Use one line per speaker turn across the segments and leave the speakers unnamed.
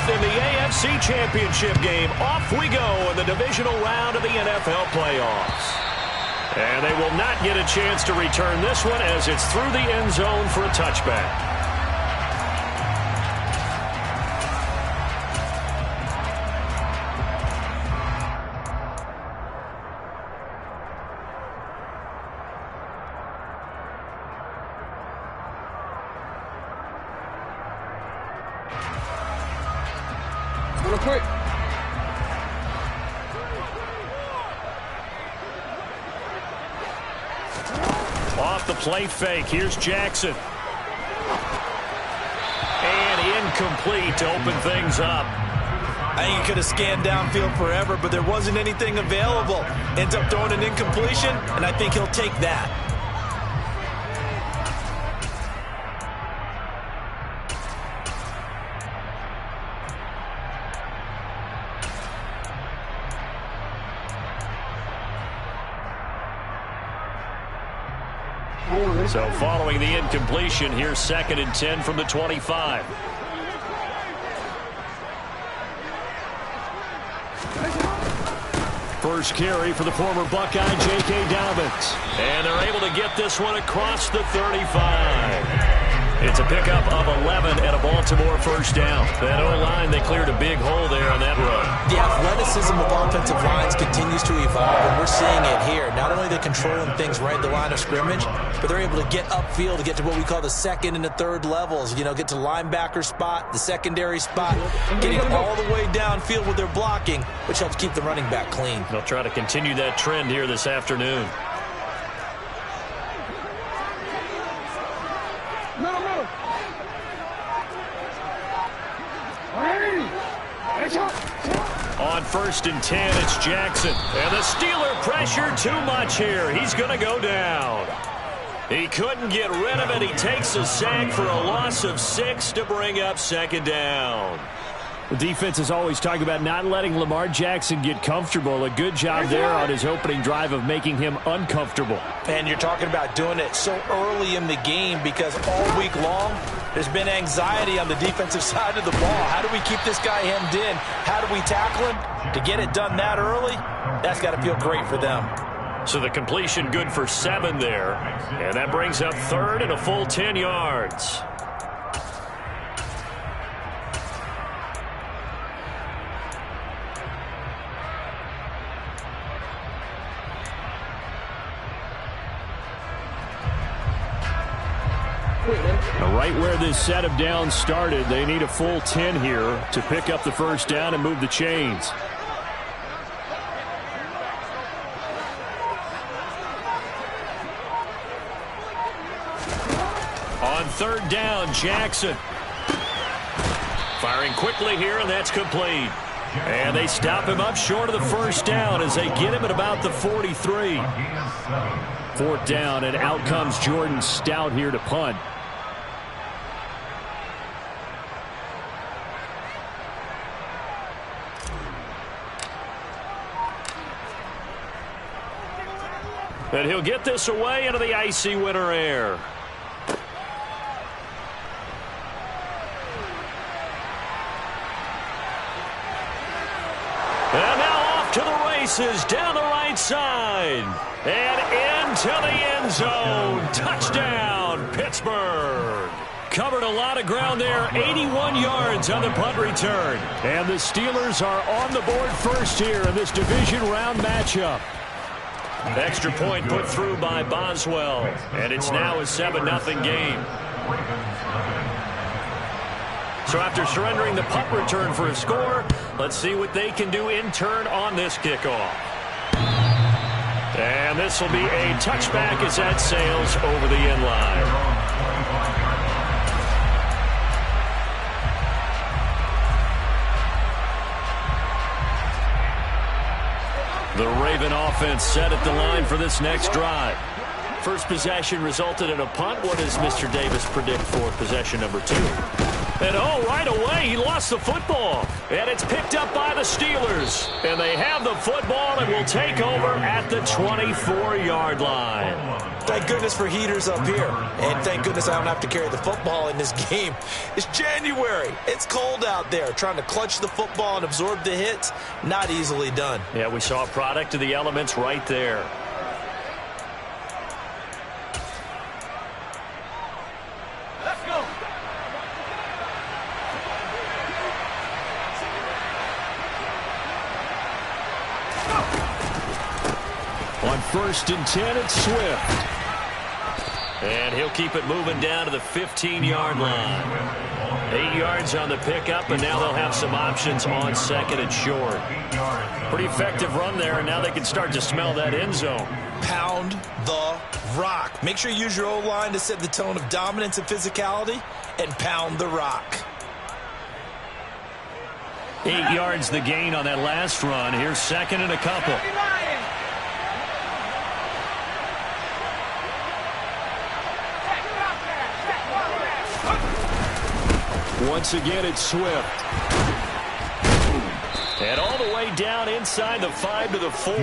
fourth in the AFC Championship game. Off we go in the divisional round of the NFL playoffs. And they will not get a chance to return this one as it's through the end zone for a touchback.
Quick.
Off the play fake. Here's Jackson. And incomplete to open things up.
I think he could have scanned downfield forever, but there wasn't anything available. Ends up throwing an incompletion, and I think he'll take that.
So following the incompletion, here's 2nd and 10 from the 25. First carry for the former Buckeye, J.K. Dobbins. And they're able to get this one across the 35. It's a pickup of 11 and a Baltimore first down. That O-line, they cleared a big hole there on that run.
The athleticism of offensive lines continues to evolve, and we're seeing it here. Not only are they controlling things right at the line of scrimmage, but they're able to get upfield to get to what we call the second and the third levels. You know, get to linebacker spot, the secondary spot, getting all the way downfield with their blocking, which helps keep the running back clean.
They'll try to continue that trend here this afternoon. On 1st and 10, it's Jackson. And the Steeler pressure too much here. He's going to go down. He couldn't get rid of it. He takes a sack for a loss of 6 to bring up 2nd down.
The defense is always talking about not letting Lamar Jackson get comfortable. A good job there on his opening drive of making him uncomfortable.
And you're talking about doing it so early in the game because all week long there's been anxiety on the defensive side of the ball. How do we keep this guy hemmed in? How do we tackle him? To get it done that early, that's got to feel great for them.
So the completion good for 7 there. And that brings up 3rd and a full 10 yards.
Right where this set of downs started, they need a full 10 here to pick up the first down and move the chains.
On 3rd down, Jackson. Firing quickly here, and that's complete. And they stop him up short of the first down as they get him at about the 43.
4th down, and out comes Jordan Stout here to punt.
And he'll get this away into the icy winter air. And now off to the races down the right side. And into the end zone. Touchdown, Pittsburgh. Covered a lot of ground there. 81 yards on the punt return.
And the Steelers are on the board first here in this division round matchup.
Extra point put through by Boswell. And it's now a 7-0 game. So after surrendering the punt return for a score, let's see what they can do in turn on this kickoff. And this will be a touchback as that sails over the end line. The Raven offense set at the line for this next drive. First possession resulted in a punt. What does Mr. Davis predict for possession number 2? And right away, he lost the football. And it's picked up by the Steelers. And they have the football and will take over at the 24-yard line.
Thank goodness for heaters up here. And thank goodness I don't have to carry the football in this game. It's January. It's cold out there. Trying to clutch the football and absorb the hits, not easily done.
Yeah, we saw a product of the elements right there.
On 1st and 10, it's Swift.
And he'll keep it moving down to the 15-yard line. 8 yards on the pickup, and now they'll have some options on 2nd and short. Pretty effective run there, and now they can start to smell that end zone.
Pound the rock. Make sure you use your O-line to set the tone of dominance and physicality, and pound the rock.
8 yards the gain on that last run. Here's 2nd and a couple.
Once again, it's Swift.
And all the way down inside the 5 to the 4.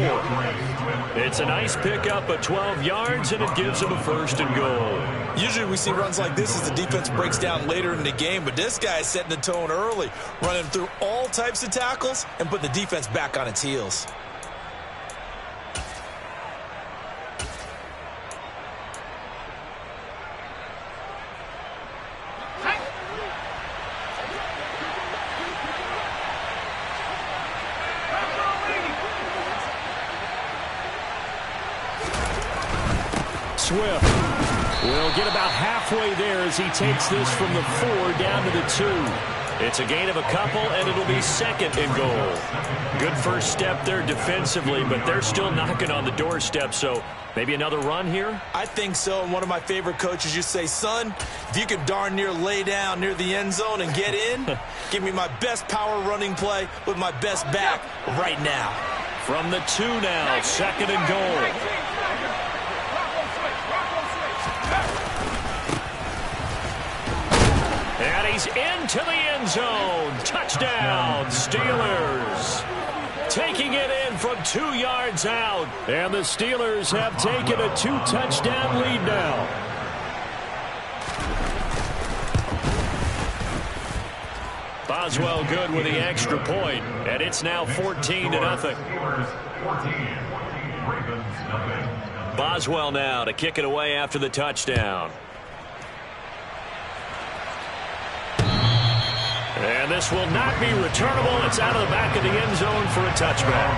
It's a nice pickup of 12 yards, and it gives them a 1st and goal.
Usually we see runs like this as the defense breaks down later in the game, but this guy is setting the tone early, running through all types of tackles and putting the defense back on its heels.
Swift will get about halfway there as he takes this from the 4 down to the 2.
It's a gain of a couple, and it'll be 2nd and goal. Good first step there defensively, but they're still knocking on the doorstep, so maybe another run here?
I think so, and one of my favorite coaches used to say, son, if you can darn near lay down near the end zone and get in, give me my best power running play with my best back right now.
From the 2 now, 2nd and goal. And he's into the end zone. Touchdown, Steelers. Taking it in from 2 yards out.
And the Steelers have taken a 2-touchdown lead now.
Boswell good with the extra point. And it's now 14-0. Boswell now to kick it away after the touchdown. And this will not be returnable. It's out of the back of the end zone for a touchback.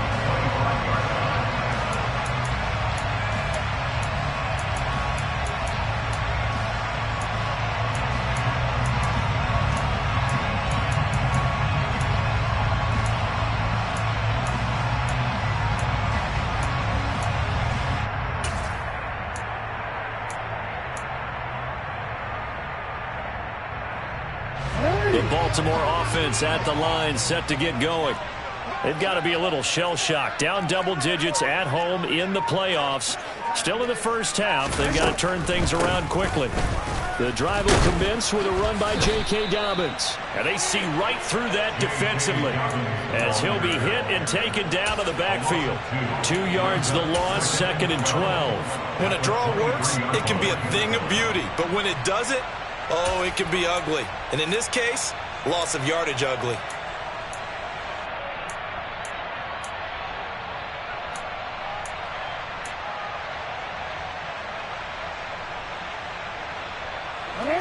Baltimore offense at the line, set to get going. They've got to be a little shell-shocked. Down double digits at home in the playoffs. Still in the first half. They've got to turn things around quickly. The drive will commence with a run by J.K. Dobbins. And they see right through that defensively as he'll be hit and taken down to the backfield. 2 yards the loss, 2nd and 12.
When a draw works, it can be a thing of beauty. But when it doesn't, oh, it can be ugly. And in this case, loss of yardage ugly.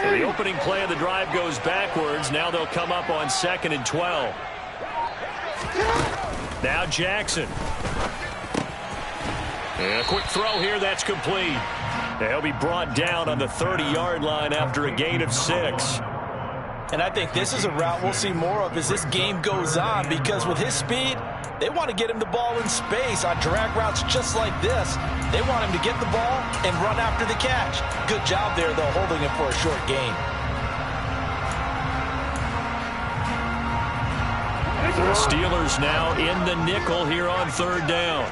So the opening play of the drive goes backwards. Now they'll come up on 2nd and 12. Now Jackson. And a quick throw here, that's complete. They'll be brought down on the 30-yard line after a gain of 6.
And I think this is a route we'll see more of as this game goes on, because with his speed, they want to get him the ball in space on drag routes just like this. They want him to get the ball and run after the catch. Good job there, though, holding him for a short gain.
The Steelers now in the nickel here on 3rd down.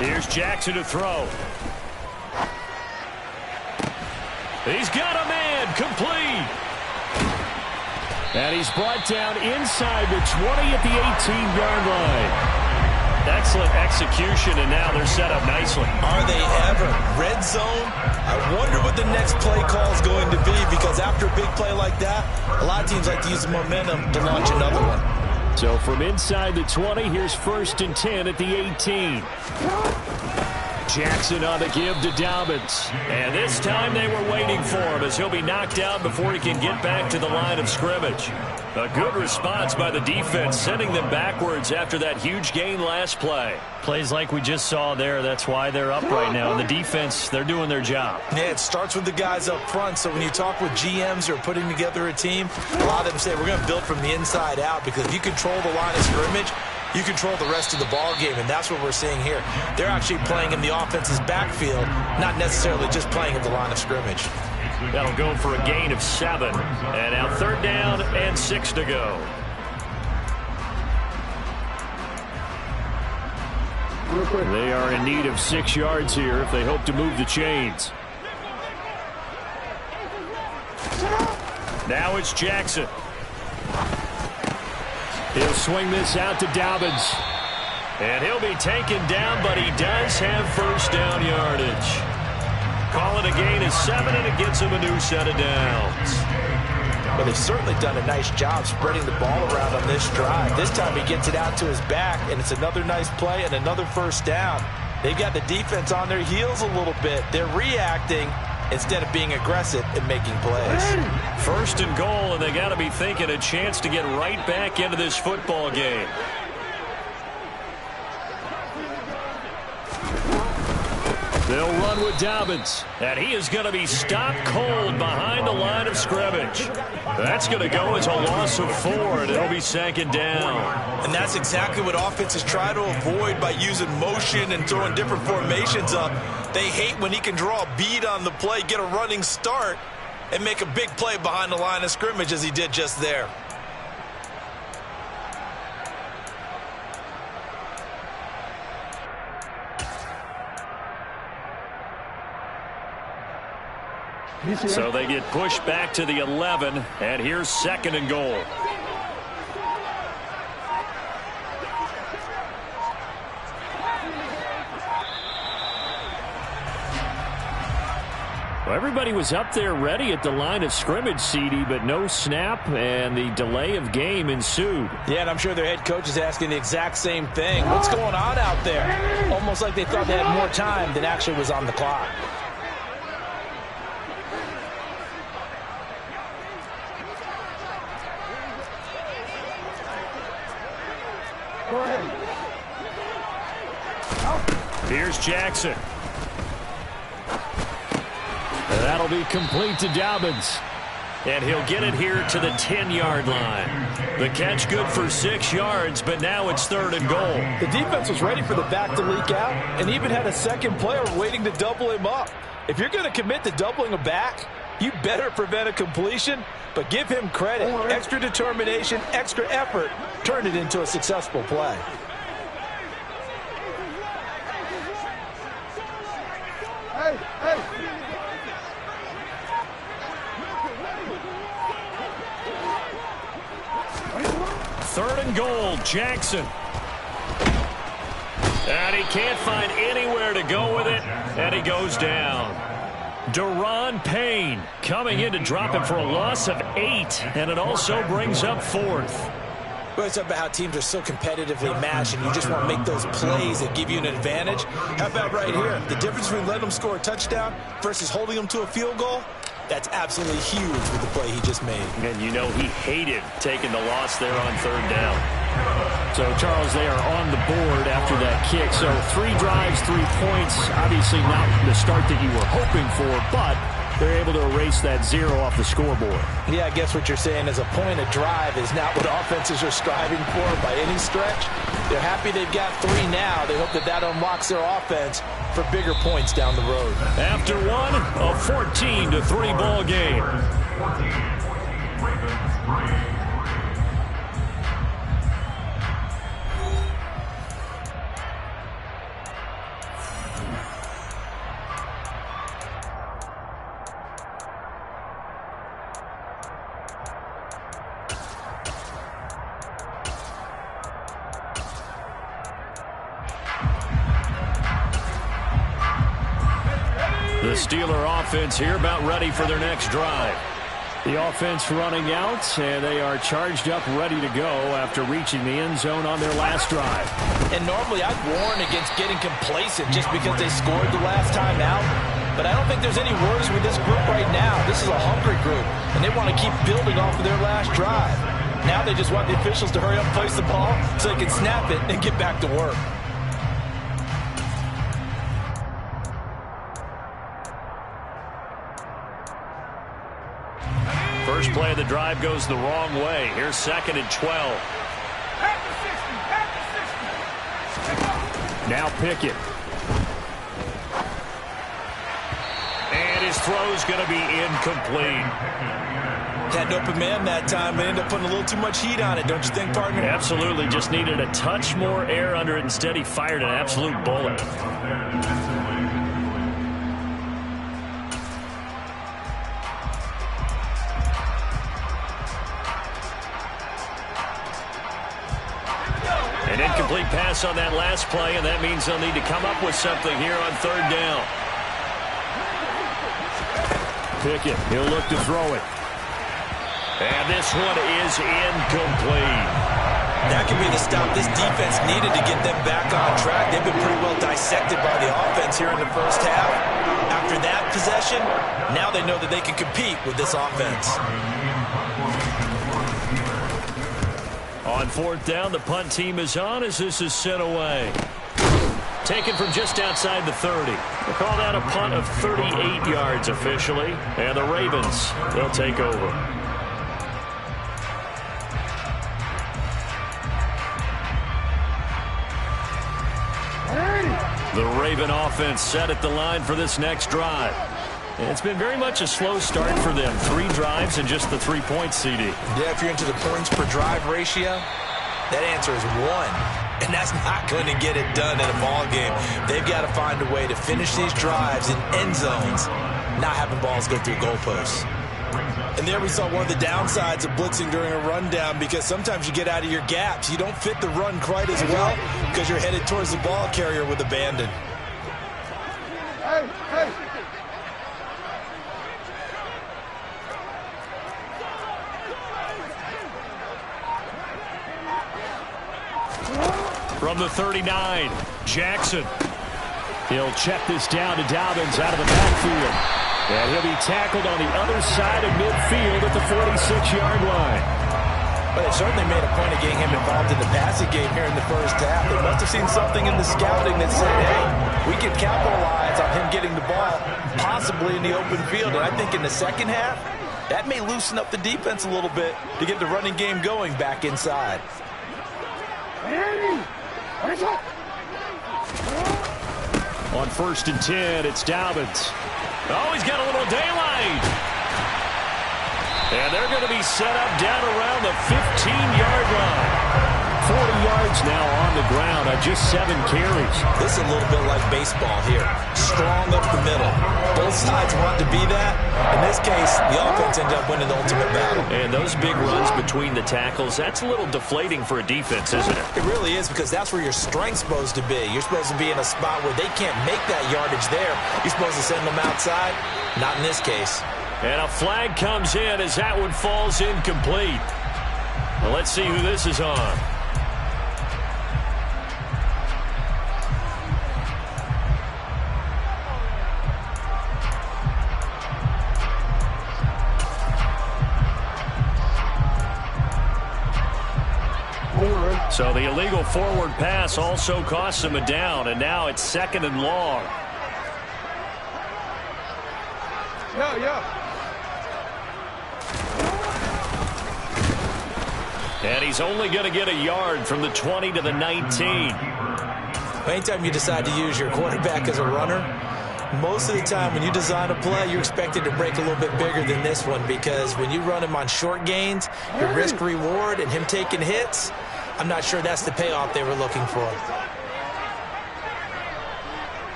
Here's Jackson to throw. He's got a man, complete.
And he's brought down inside the 20 at the 18-yard line.
Excellent execution, and now they're set up nicely.
Are they ever? Red zone? I wonder what the next play call is going to be, because after a big play like that, a lot of teams like to use the momentum to launch another one.
So from inside the 20, here's 1st and 10 at the 18. Jackson on the give to Dobbins.
And this time they were waiting for him, as he'll be knocked down before he can get back to the line of scrimmage. A good response by the defense, sending them backwards after that huge gain last play.
Plays like we just saw there, that's why they're up right now. And the defense, they're doing their job.
Yeah, it starts with the guys up front. So when you talk with GMs who are putting together a team, a lot of them say we're going to build from the inside out, because if you control the line of scrimmage, you control the rest of the ball game, and that's what we're seeing here. They're actually playing in the offense's backfield, not necessarily just playing at the line of scrimmage.
That'll go for a gain of 7. And now 3rd down and 6 to go.
They are in need of 6 yards here if they hope to move the chains.
Now it's Jackson.
He'll swing this out to Dobbins.
And he'll be taken down, but he does have 1st down yardage. Call it a gain of 7, and it gets him a new set of downs.
But they've certainly done a nice job spreading the ball around on this drive. This time he gets it out to his back, and it's another nice play and another 1st down. They've got the defense on their heels a little bit. They're reacting instead of being aggressive and making plays.
1st and goal, and they got to be thinking a chance to get right back into this football game.
They'll run with Dobbins.
And he is going to be stopped cold behind the line of scrimmage. That's going to go as a loss of 4, and it'll be 2nd down.
And that's exactly what offenses try to avoid by using motion and throwing different formations up. They hate when he can draw a bead on the play, get a running start, and make a big play behind the line of scrimmage as he did just there.
So they get pushed back to the 11, and here's 2nd and goal.
Well, everybody was up there ready at the line of scrimmage, CD, but no snap, and the delay of game ensued.
Yeah, and I'm sure their head coach is asking the exact same thing. What's going on out there? Almost like they thought they had more time than actually was on the clock.
Here's Jackson.
That'll be complete to Dobbins.
And he'll get it here to the 10-yard line. The catch good for 6 yards, but now it's 3rd and goal.
The defense was ready for the back to leak out and even had a second player waiting to double him up. If you're going to commit to doubling a back, you better prevent a completion, but give him credit. Extra determination, extra effort turned it into a successful play.
Third and goal, Jackson. And he can't find anywhere to go with it, and he goes down. Deron Payne coming in to drop him for a loss of 8, and it also brings up 4th.
Well, it's about how teams are so competitively matched, and you just want to make those plays that give you an advantage. How about right here? The difference between letting them score a touchdown versus holding them to a field goal, that's absolutely huge with the play he just made.
And you know he hated taking the loss there on 3rd down.
So, Charles, they are on the board after that kick. So 3 drives, 3 points. Obviously not the start that you were hoping for, but they're able to erase that 0 off the scoreboard.
Yeah, I guess what you're saying is a point of drive is not what offenses are striving for by any stretch. They're happy they've got 3 now. They hope that that unlocks their offense for bigger points down the road.
After one, a 14-3 ball game. The Steeler offense here about ready for their next drive.
The offense running out, and they are charged up, ready to go after reaching the end zone on their last drive.
And normally I'd warn against getting complacent just because they scored the last time out. But I don't think there's any worries with this group right now. This is a hungry group, and they want to keep building off of their last drive. Now they just want the officials to hurry up and place the ball so they can snap it and get back to work.
First play of the drive goes the wrong way. Here's 2nd and 12.
Now Pickett.
And his throw's going to be incomplete.
Had an open man that time and ended up putting a little too much heat on it, don't you think, partner?
Absolutely. Just needed a touch more air under it. Instead, he fired an absolute bullet. An incomplete pass on that last play, and that means they'll need to come up with something here on 3rd down.
Pickett, he'll look to throw it.
And this one is incomplete.
That could be the stop this defense needed to get them back on track. They've been pretty well dissected by the offense here in the first half. After that possession, now they know that they can compete with this offense.
On 4th down, the punt team is on as this is sent away. Taken from just outside the 30. We'll call that a punt of 38 yards officially. And the Ravens, they'll take over. The Raven offense set at the line for this next drive. And it's been very much a slow start for them. 3 drives and just the 3 points, CD.
Yeah, if you're into the points per drive ratio, that answer is 1. And that's not going to get it done in a ball game. They've got to find a way to finish these drives in end zones, not having balls go through goalposts. And there we saw one of the downsides of blitzing during a rundown, because sometimes you get out of your gaps. You don't fit the run quite as well because you're headed towards the ball carrier with abandon.
From the 39, Jackson.
He'll check this down to Dobbins out of the backfield. And he'll be tackled on the other side of midfield at the 46-yard line.
But they certainly made a point of getting him involved in the passing game here in the first half. They must have seen something in the scouting that said, hey, we can capitalize on him getting the ball, possibly in the open field. And I think in the second half, that may loosen up the defense a little bit to get the running game going back inside.
On 1st and 10, it's Dobbins.
Oh, he's got a little daylight. And they're going to be set up down around the 15-yard line.
40 yards now on the ground on just 7 carries.
This is a little bit like baseball here. Strong up the middle. Both sides want to be that. In this case, the offense ended up winning the ultimate battle.
And those big runs between the tackles, that's a little deflating for a defense, isn't it?
It really is, because that's where your strength's supposed to be. You're supposed to be in a spot where they can't make that yardage there. You're supposed to send them outside. Not in this case.
And a flag comes in as that one falls incomplete. Well, let's see who this is on. So the illegal forward pass also costs him a down, and now it's 2nd and long. And he's only going to get a yard from the 20 to the 19.
Anytime you decide to use your quarterback as a runner, most of the time when you design a play, you're expected to break a little bit bigger than this one, because when you run him on short gains, your risk-reward and him taking hits, I'm not sure that's the payoff they were looking for.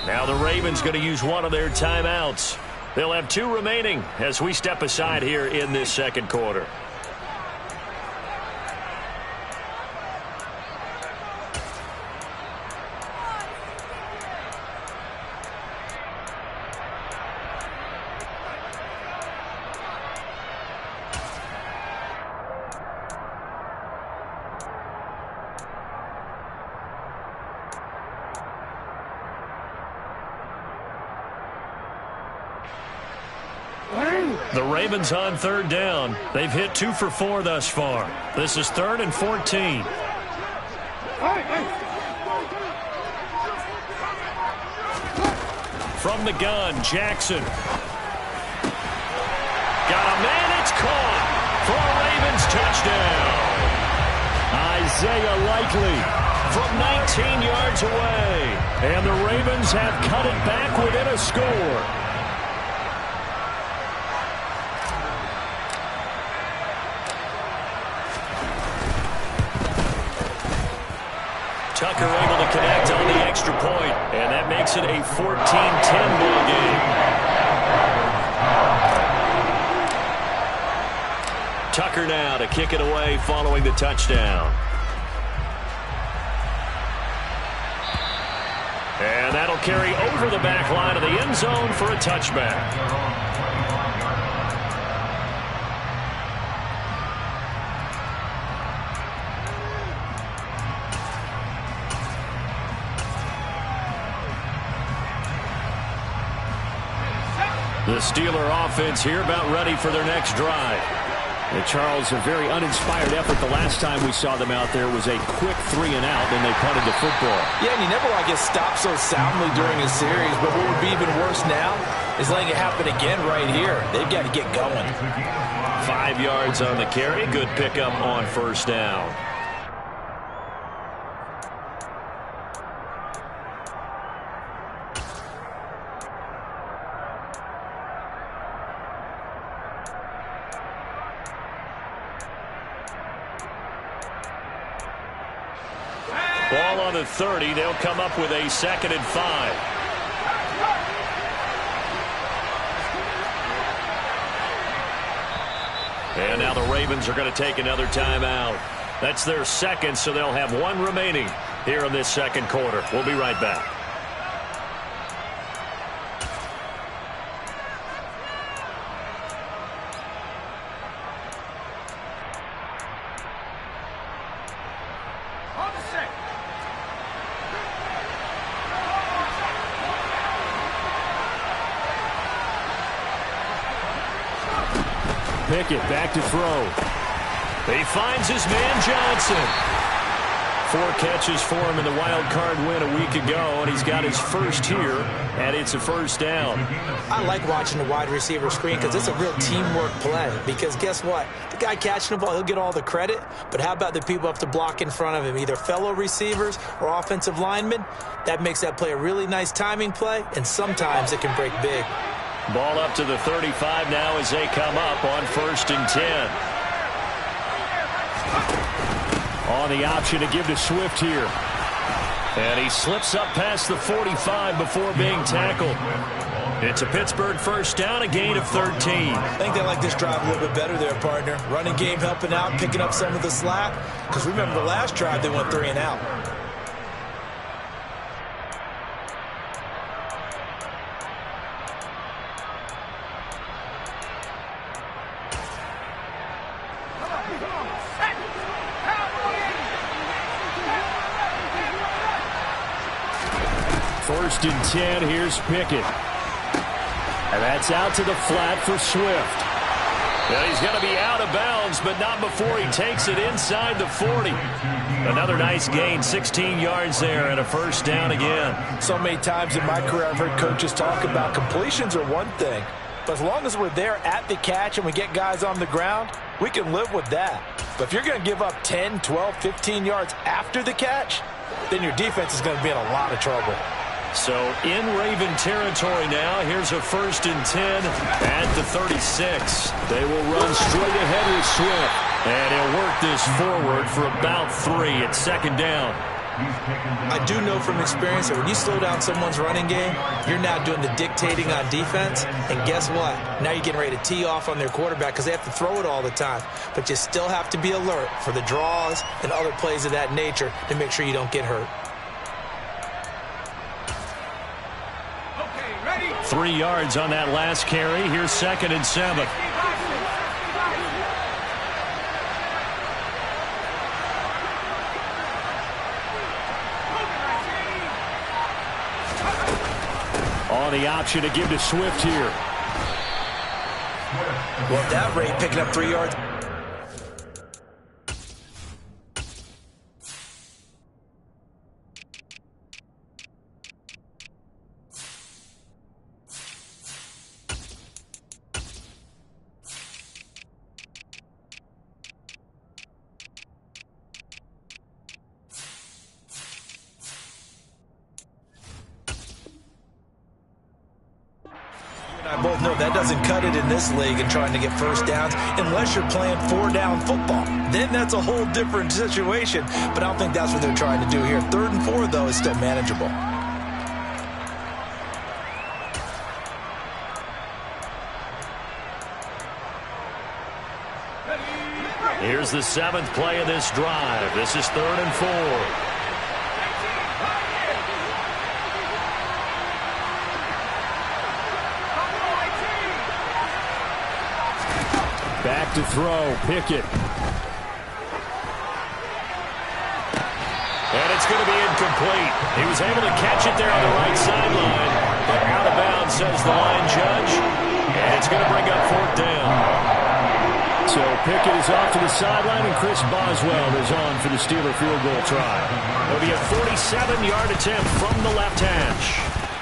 Now the Ravens going to use one of their timeouts. They'll have 2 remaining as we step aside here in this second quarter. The Ravens on 3rd down. They've hit 2 for 4 thus far. This is 3rd and 14. From the gun, Jackson. Got a man, it's caught for a Ravens touchdown.
Isaiah Likely
From 19 yards away.
And the Ravens have cut it back within a score.
Tucker able to connect on the extra point, and that makes it a 14-10 ball game. Tucker now to kick it away following the touchdown. And that'll carry over the back line of the end zone for a touchback. The Steeler offense here about ready for their next drive.
And Charles, a very uninspired effort. The last time we saw them out there was a quick 3-and-out, and they punted the football.
Yeah, and you never want to get stopped so soundly during a series, but what would be even worse now is letting it happen again right here. They've got to get going.
5 yards on the carry. Good pickup on 1st down. Ball on the 30. They'll come up with a 2nd and 5. And now the Ravens are going to take another timeout. That's their 2nd, so they'll have 1 remaining here in this second quarter. We'll be right back.
Pickett back to throw.
He finds his man Johnson. 4 catches for him in the wild card win a week ago, and he's got his first here, and it's a 1st down.
I like watching the wide receiver screen because it's a real teamwork play. Because guess what? The guy catching the ball, he'll get all the credit. But how about the people up to block in front of him, either fellow receivers or offensive linemen? That makes that play a really nice timing play, and sometimes it can break big.
Ball up to the 35 now as they come up on 1st and 10.
On the option to give to Swift here.
And he slips up past the 45 before being tackled. It's a Pittsburgh 1st down, a gain of 13.
I think they like this drive a little bit better there, partner. Running game helping out, picking up some of the slack. Because remember the last drive, they went 3-and-out.
First and 10, here's Pickett. And that's out to the flat for Swift.
Well, he's going to be out of bounds, but not before he takes it inside the 40. Another nice gain, 16 yards there, and a 1st down again.
So many times in my career I've heard coaches talk about completions are one thing, but as long as we're there at the catch and we get guys on the ground, we can live with that. But if you're going to give up 10, 12, 15 yards after the catch, then your defense is going to be in a lot of trouble.
So in Raven territory now, here's a 1st and 10 at the 36. They will run straight ahead with Swift. And he'll work this forward for about 3 at 2nd down.
I do know from experience that when you slow down someone's running game, you're now doing the dictating on defense. And guess what? Now you're getting ready to tee off on their quarterback because they have to throw it all the time. But you still have to be alert for the draws and other plays of that nature to make sure you don't get hurt.
3 yards on that last carry. Here's 2nd and 7. On the option to give to Swift here.
Well, at that rate, picking up 3 yards. I both know that doesn't cut it in this league and trying to get first downs unless you're playing 4-down football. Then that's a whole different situation, but I don't think that's what they're trying to do here. 3rd and 4, though, is still manageable.
Here's the 7th play of this drive. This is 3rd and 4. Back to throw, Pickett. And it's going to be incomplete. He was able to catch it there on the right sideline, but out of bounds, says the line judge. And it's going to bring up 4th down. So Pickett is off to the sideline, and Chris Boswell is on for the Steeler field goal try. It'll be a 47-yard attempt from the left hash.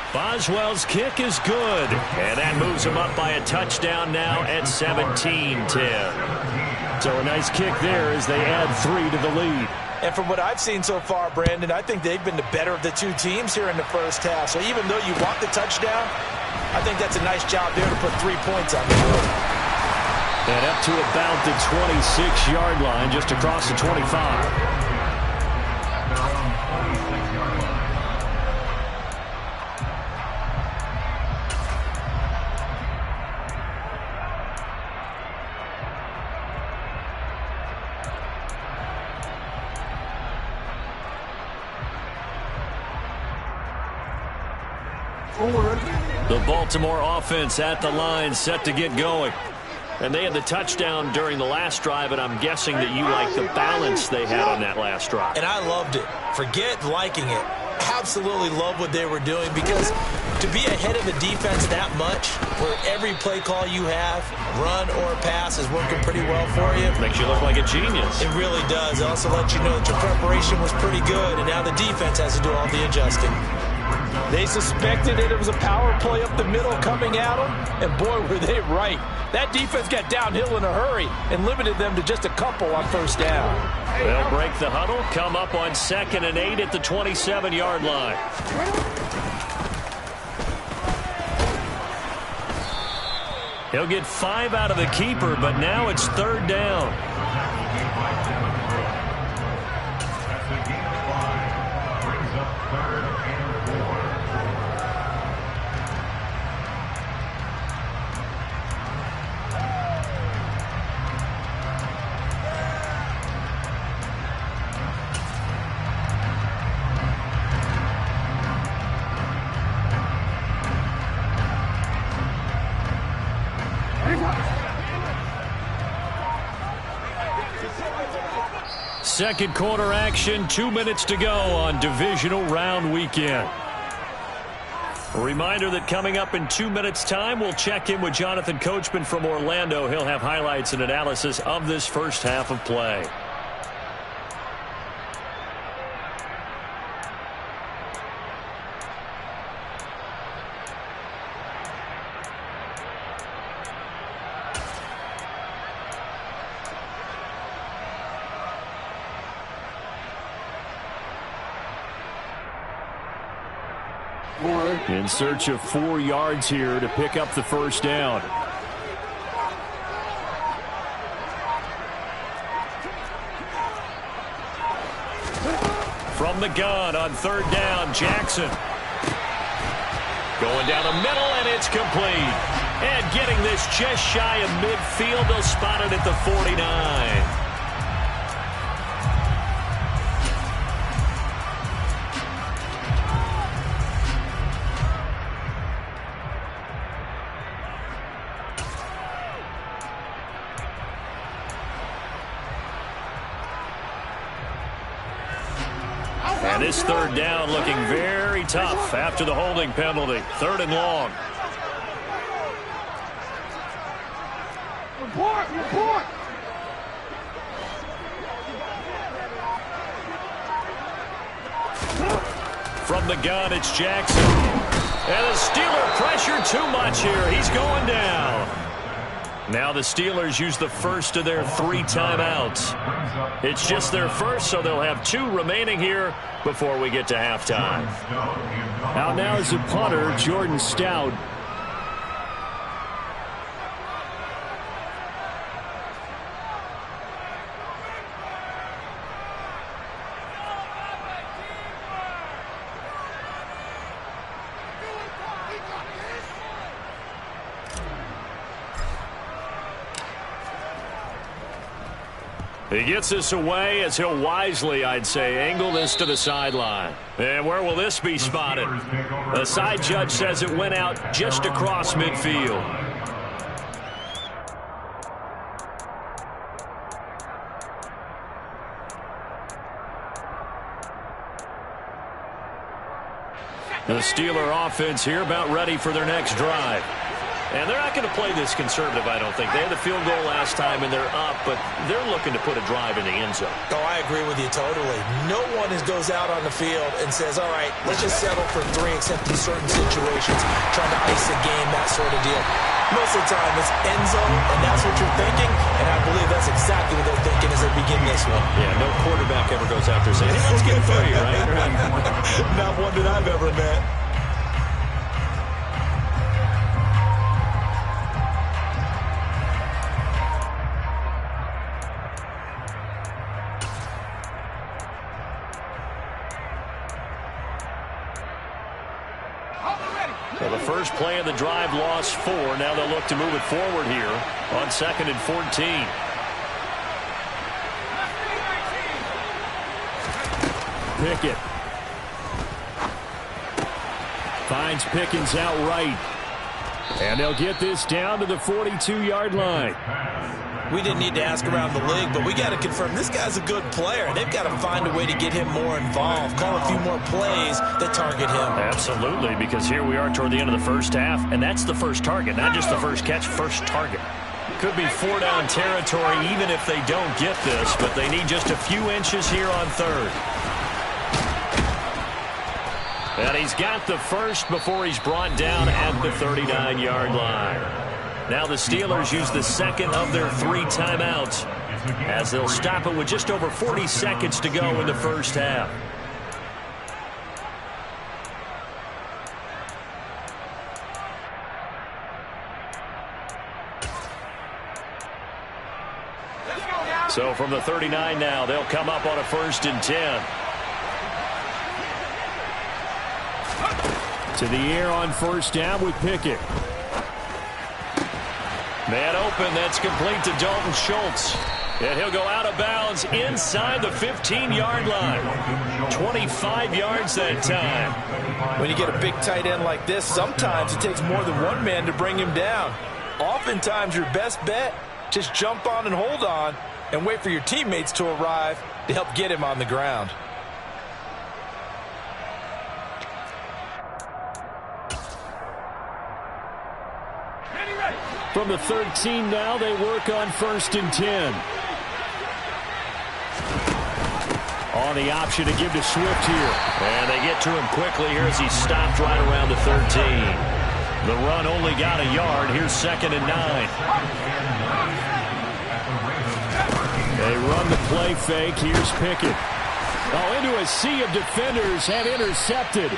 Boswell's kick is good, and that moves him up by a touchdown now at 17-10. So a nice kick there as they add 3 to the lead.
And from what I've seen so far, Brandon, I think they've been the better of the two teams here in the first half. So even though you want the touchdown, I think that's a nice job there to put 3 points on the board.
And up to about the 26-yard line, just across the 25. The Baltimore offense at the line, set to get going. And they had the touchdown during the last drive, and I'm guessing that you like the balance they had on that last drive.
And I loved it. Forget liking it. Absolutely love what they were doing, because to be ahead of the defense that much, where every play call you have, run or pass, is working pretty well for you.
Makes you look like a genius.
It really does. It also lets you know that your preparation was pretty good, and now the defense has to do all the adjusting.
They suspected it was a power play up the middle coming at them, and boy, were they right. That defense got downhill in a hurry and limited them to just a couple on first down.
They'll break the huddle, come up on 2nd and 8 at the 27-yard line. He'll get 5 out of the keeper, but now it's 3rd down. Second quarter action, 2 minutes to go on divisional round weekend. A reminder that coming up in 2 minutes' time, we'll check in with Jonathan Coachman from Orlando. He'll have highlights and analysis of this first half of play. In search of 4 yards here to pick up the first down. From the gun on third down, Jackson. Going down the middle, and it's complete. And getting this just shy of midfield, they'll spot it at the 49. And this third down looking very tough after the holding penalty. Third and long.
Report.
From the gun, it's Jackson. And the Steeler pressure too much here. He's going down. Now the Steelers use the first of their 3 timeouts. It's just their first, so they'll have 2 remaining here before we get to halftime.
Out now is the punter, Jordan Stout.
He gets this away as he'll wisely, I'd say, angle this to the sideline. And where will this be spotted? The side judge says it went out just across midfield. The Steeler offense here about ready for their next drive. And they're not going to play this conservative, I don't think. They had the field goal last time, and they're up, but they're looking to put a drive in the end zone.
Oh, I agree with you totally. No one goes out on the field and says, all right, let's just settle for 3 except in certain situations, trying to ice a game, that sort of deal. Most of the time, it's end zone, and that's what you're thinking, and I believe that's exactly what they're thinking as they begin this one.
Yeah, no quarterback ever goes out there saying, hey, let's get 3, right?
Not one that I've ever met.
Well, the first play of the drive lost 4. Now they'll look to move it forward here on 2nd and 14.
Pickett. Finds Pickens outright. And they'll get this down to the 42-yard line.
We didn't need to ask around the league, but we got to confirm this guy's a good player. They've got to find a way to get him more involved, call a few more plays that target him.
Absolutely, because here we are toward the end of the first half, and that's the first target, not just the first catch, first target. Could be 4-down territory even if they don't get this, but they need just a few inches here on third. And he's got the first before he's brought down at the 39-yard line. Now the Steelers use the second of their 3 timeouts as they'll stop it with just over 40 seconds to go in the first half. So from the 39 now, they'll come up on a 1st and 10.
To the air on 1st down with Pickett.
Man open, that's complete to Dalton Schultz. And he'll go out of bounds inside the 15-yard line. 25 yards that time.
When you get a big tight end like this, sometimes it takes more than one man to bring him down. Oftentimes, your best bet, just jump on and hold on and wait for your teammates to arrive to help get him on the ground.
From the 13 now, they work on 1st and 10. On the option to give to Swift here.
And they get to him quickly here as he stopped right around the 13. The run only got a yard. Here's 2nd and 9.
They run the play fake. Here's Pickett. Oh, into a sea of defenders and intercepted.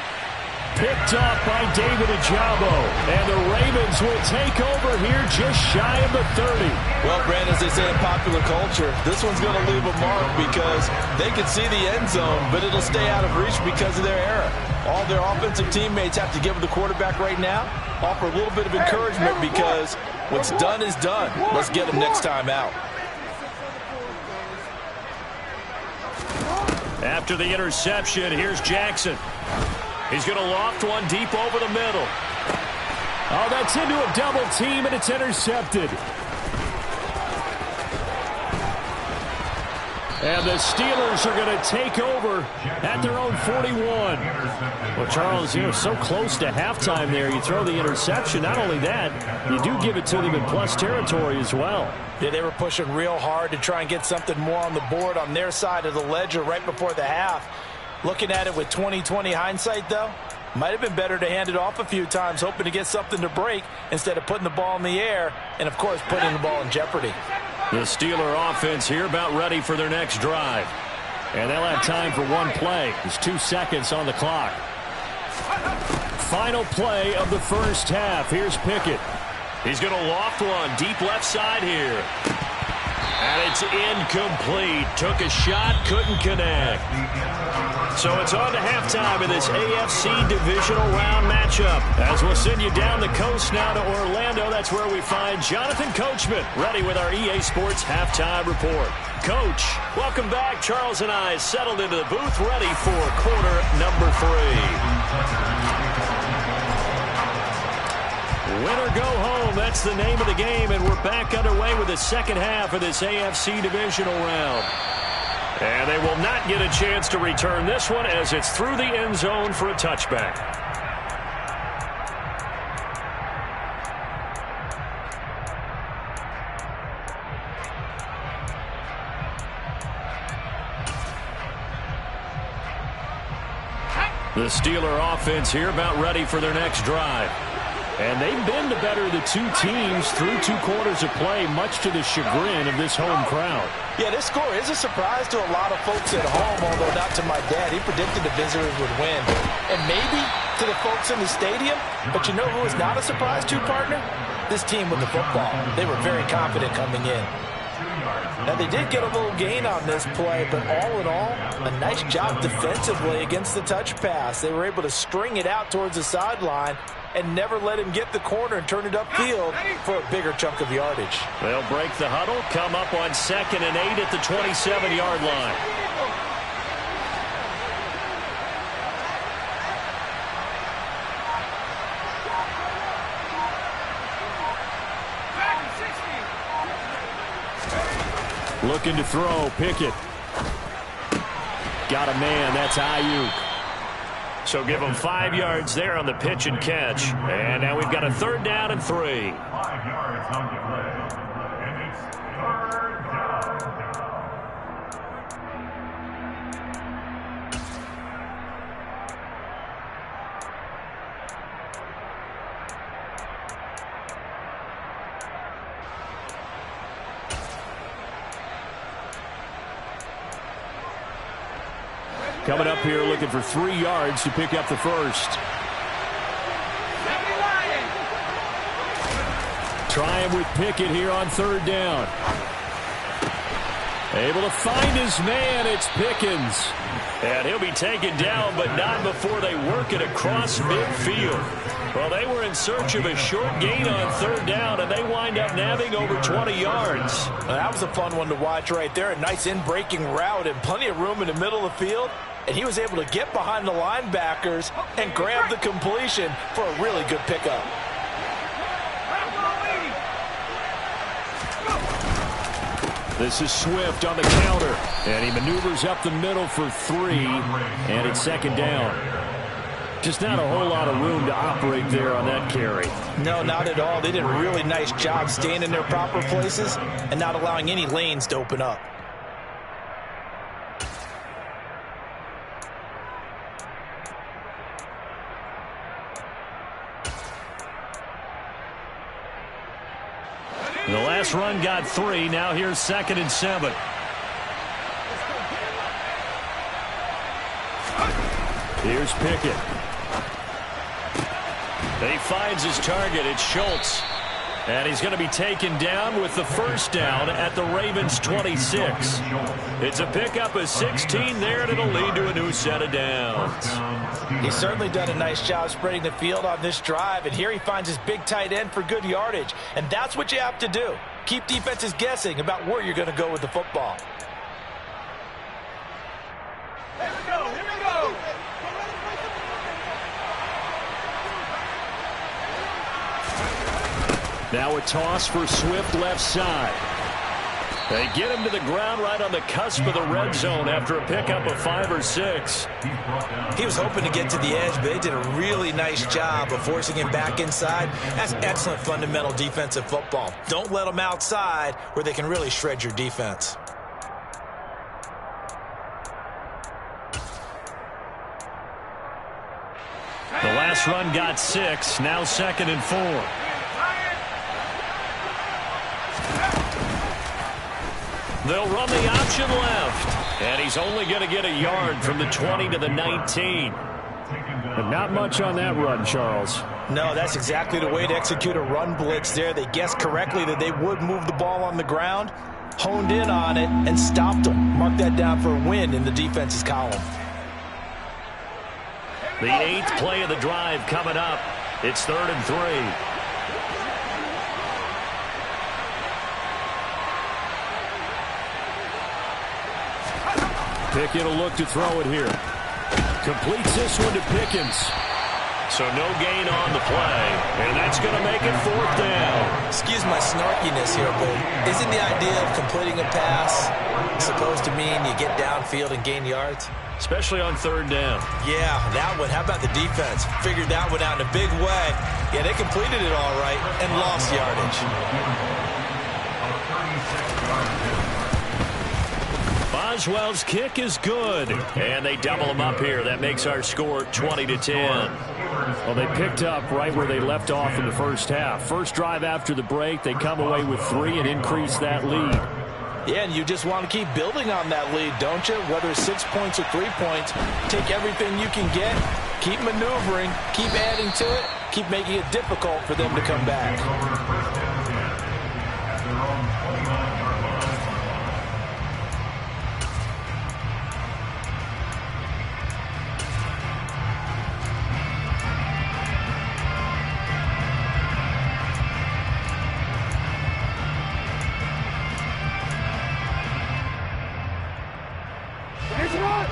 picked off by David Ojabo. And the Ravens will take over here just shy of the 30.
Well, Brandon, as they say in popular culture, this one's going to leave a mark because they can see the end zone, but it'll stay out of reach because of their error. All their offensive teammates have to give the quarterback right now, offer a little bit of encouragement because what's done is done. Let's get him next time out.
After the interception, here's Jackson. He's going to loft one deep over the middle.
Oh, that's into a double team, and it's intercepted. And the Steelers are going to take over at their own 41. Well, Charles, you know, so close to halftime there. You throw the interception. Not only that, you do give it to them in plus territory as well.
Yeah, they were pushing real hard to try and get something more on the board on their side of the ledger right before the half. Looking at it with 20/20 hindsight, though, might have been better to hand it off a few times, hoping to get something to break instead of putting the ball in the air and, of course, putting the ball in jeopardy.
The Steeler offense here about ready for their next drive.
And they'll have time for one play. There's 2 seconds on the clock. Final play of the first half. Here's Pickett.
He's going to loft one deep left side here. And it's incomplete. Took a shot, couldn't connect. So it's on to halftime in this AFC divisional round matchup. As we'll send you down the coast now to Orlando, that's where we find Jonathan Coachman, ready with our EA Sports halftime report. Coach, welcome back. Charles and I settled into the booth, ready for quarter number 3. Win or go home, that's the name of the game, and we're back underway with the second half of this AFC divisional round. And they will not get a chance to return this one as it's through the end zone for a touchback. The Steeler offense here about ready for their next drive. And they've been the better of the two teams through 2 quarters of play, much to the chagrin of this home crowd.
Yeah, this score is a surprise to a lot of folks at home, although not to my dad. He predicted the visitors would win. And maybe to the folks in the stadium, but you know who is not a surprise to, partner? This team with the football. They were very confident coming in. Now, they did get a little gain on this play, but all in all, a nice job defensively against the touch pass. They were able to string it out towards the sideline and never let him get the corner and turn it upfield for a bigger chunk of yardage.
They'll break the huddle, come up on 2nd and 8 at the 27-yard line.
Looking to throw, Pickett. Got a man, that's Ayuk.
So give them 5 yards there on the pitch and catch. And now we've got a 3rd down and 3.
5 yards on the play. And it's 3rd down.
Coming up here looking for 3 yards to pick up the first. Trying with Pickett here on 3rd down. Able to find his man. It's Pickens.
And he'll be taken down, but not before they work it across midfield. Well, they were in search of a short gain on 3rd down, and they wind up nabbing over 20 yards.
Well, that was a fun one to watch right there. A nice in-breaking route and plenty of room in the middle of the field. And he was able to get behind the linebackers and grab the completion for a really good pickup.
This is Swift on the counter. And he maneuvers up the middle for 3. And it's 2nd down. Just not a whole lot of room to operate there on that carry.
No, not at all. They did a really nice job staying in their proper places and not allowing any lanes to open up.
The last run got 3. Now here's 2nd and 7.
Here's Pickett.
He finds his target. It's Schultz. And he's going to be taken down with the first down at the Ravens' 26. It's a pickup of 16 there, and it'll lead to a new set of downs.
He's certainly done a nice job spreading the field on this drive, and here he finds his big tight end for good yardage. And that's what you have to do. Keep defenses guessing about where you're going to go with the football.
Here we go, here we go.
Now a toss for Swift left side. They get him to the ground right on the cusp of the red zone after a pickup of 5 or 6.
He was hoping to get to the edge, but they did a really nice job of forcing him back inside. That's excellent fundamental defensive football. Don't let them outside where they can really shred your defense.
The last run got 6, now 2nd and 4. They'll run the option left. And he's only going to get a yard from the 20 to the 19.
But not much on that run, Charles.
No, that's exactly the way to execute a run blitz there. They guessed correctly that they would move the ball on the ground, honed in on it, and stopped them. Mark that down for a win in the defense's column.
The 8th play of the drive coming up. It's 3rd and 3.
Pickett will look to throw it here. Completes this one to Pickens.
So no gain on the play, and that's going to make it 4th down.
Excuse my snarkiness here, but isn't the idea of completing a pass supposed to mean you get downfield and gain yards?
Especially on 3rd down.
Yeah, that one. How about the defense? Figured that one out in a big way. Yeah, they completed it all right and lost yardage.
Boswell's kick is good, and they double him up here. That makes our score 20-10.
Well, they picked up right where they left off in the first half. First drive after the break, they come away with 3 and increase that lead.
Yeah, and you just want to keep building on that lead, don't you? Whether it's 6 points or 3 points, take everything you can get, keep maneuvering, keep adding to it, keep making it difficult for them to come back.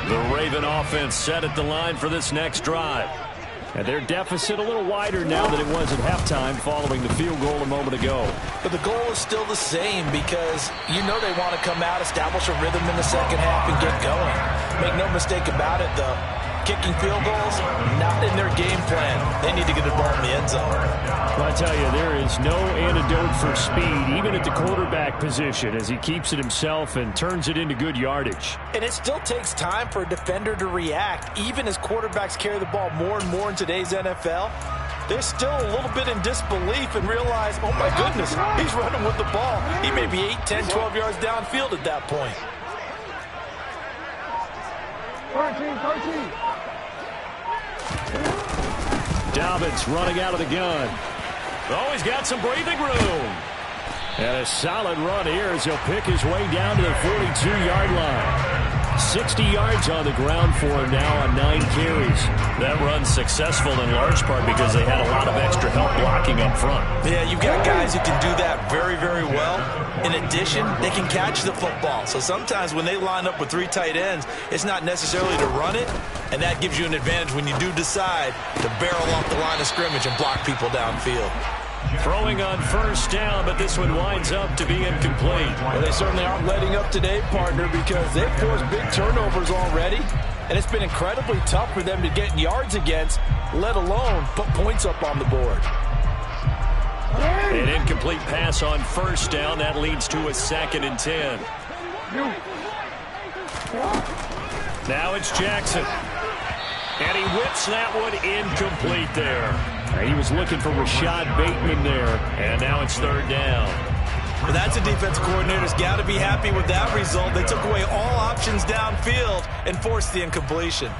The Raven offense set at the line for this next drive.
And their deficit a little wider now than it was at halftime following the field goal a moment ago.
But the goal is still the same because you know they want to come out, establish a rhythm in the second half, and get going. Make no mistake about it, though. Kicking field goals, not in their game plan. They need to get the ball in the end zone.
Well, I tell you, there is no antidote for speed, even at the quarterback position, as he keeps it himself and turns it into good yardage.
And it still takes time for a defender to react, even as quarterbacks carry the ball more and more in today's NFL. They're still a little bit in disbelief and realize, oh my goodness, he's running with the ball. He may be 8, 10, 12 yards downfield at that point.
13.
Dobbins running out of the gun.
Oh, he's got some breathing room.
And a solid run here as he'll pick his way down to the 42-yard line. 60 yards on the ground for him now on 9 carries.
That run's successful in large part because they had a lot of extra help blocking up front.
Yeah, you've got guys who can do that very, very well. In addition, they can catch the football. So sometimes when they line up with 3 tight ends, it's not necessarily to run it, and that gives you an advantage when you do decide to barrel off the line of scrimmage and block people downfield.
Throwing on first down, but this one winds up to be incomplete.
Well, they certainly aren't letting up today, partner, because they've forced big turnovers already, and it's been incredibly tough for them to get yards against, let alone put points up on the board.
An incomplete pass on first down. That leads to a 2nd and 10. Now it's Jackson. And he whips that one incomplete there.
He was looking for Rashad Bateman there.
And now it's 3rd down.
Well, that's a defensive coordinator's got to be happy with that result. They took away all options downfield and forced the incompletion.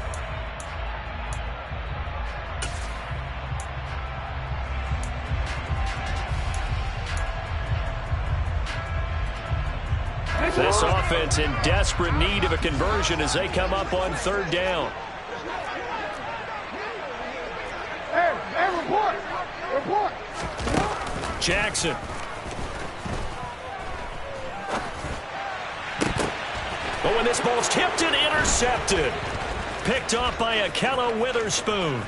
This offense in desperate need of a conversion as they come up on third down.
Hey, report. Report.
Jackson. Oh, and this ball's tipped and intercepted. Picked off by Akella Witherspoon.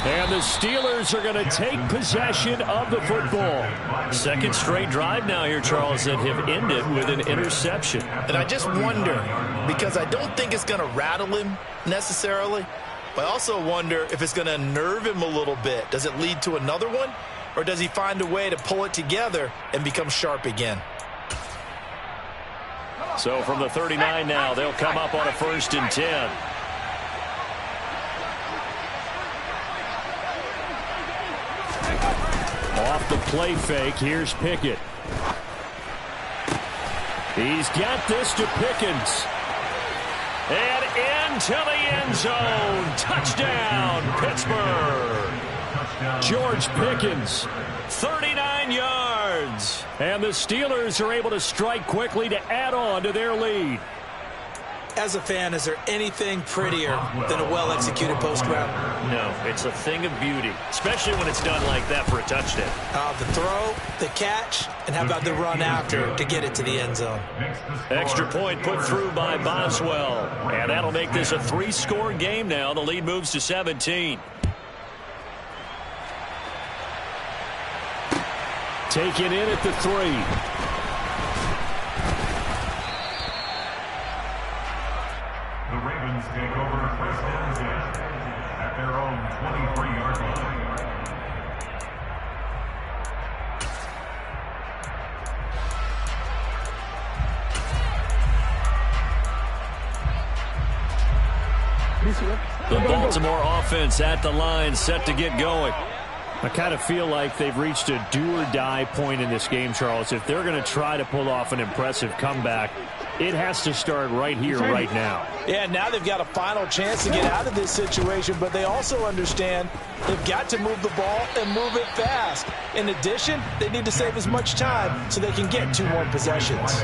And the Steelers are going to take possession of the football. Second straight drive now here, Charles, that have ended with an interception.
And I just wonder, because I don't think it's going to rattle him necessarily, but I also wonder if it's going to unnerve him a little bit. Does it lead to another one, or does he find a way to pull it together and become sharp again?
So from the 39 now, they'll come up on a 1st and 10. Off the play fake, here's Pickett. He's got this to Pickens. And into the end zone. Touchdown, Pittsburgh. George Pickens, 39 yards. And the Steelers are able to strike quickly to add on to their lead.
As a fan, is there anything prettier than a well-executed post route?
No, it's a thing of beauty, especially when it's done like that for a touchdown.
The throw, the catch, and how about the run after to get it to the end zone?
Extra point put through by Boswell. And that'll make this a 3-score game now. The lead moves to 17. Taken in at the 3.
The Ravens take over 1st and 10 at their own 23-yard line.
The Baltimore offense at the line, set to get going.
I kind of feel like they've reached a do-or-die point in this game, Charles. If they're going to try to pull off an impressive comeback, it has to start right here, right now.
Yeah, now they've got a final chance to get out of this situation, but they also understand they've got to move the ball and move it fast. In addition, they need to save as much time so they can get 2 more possessions.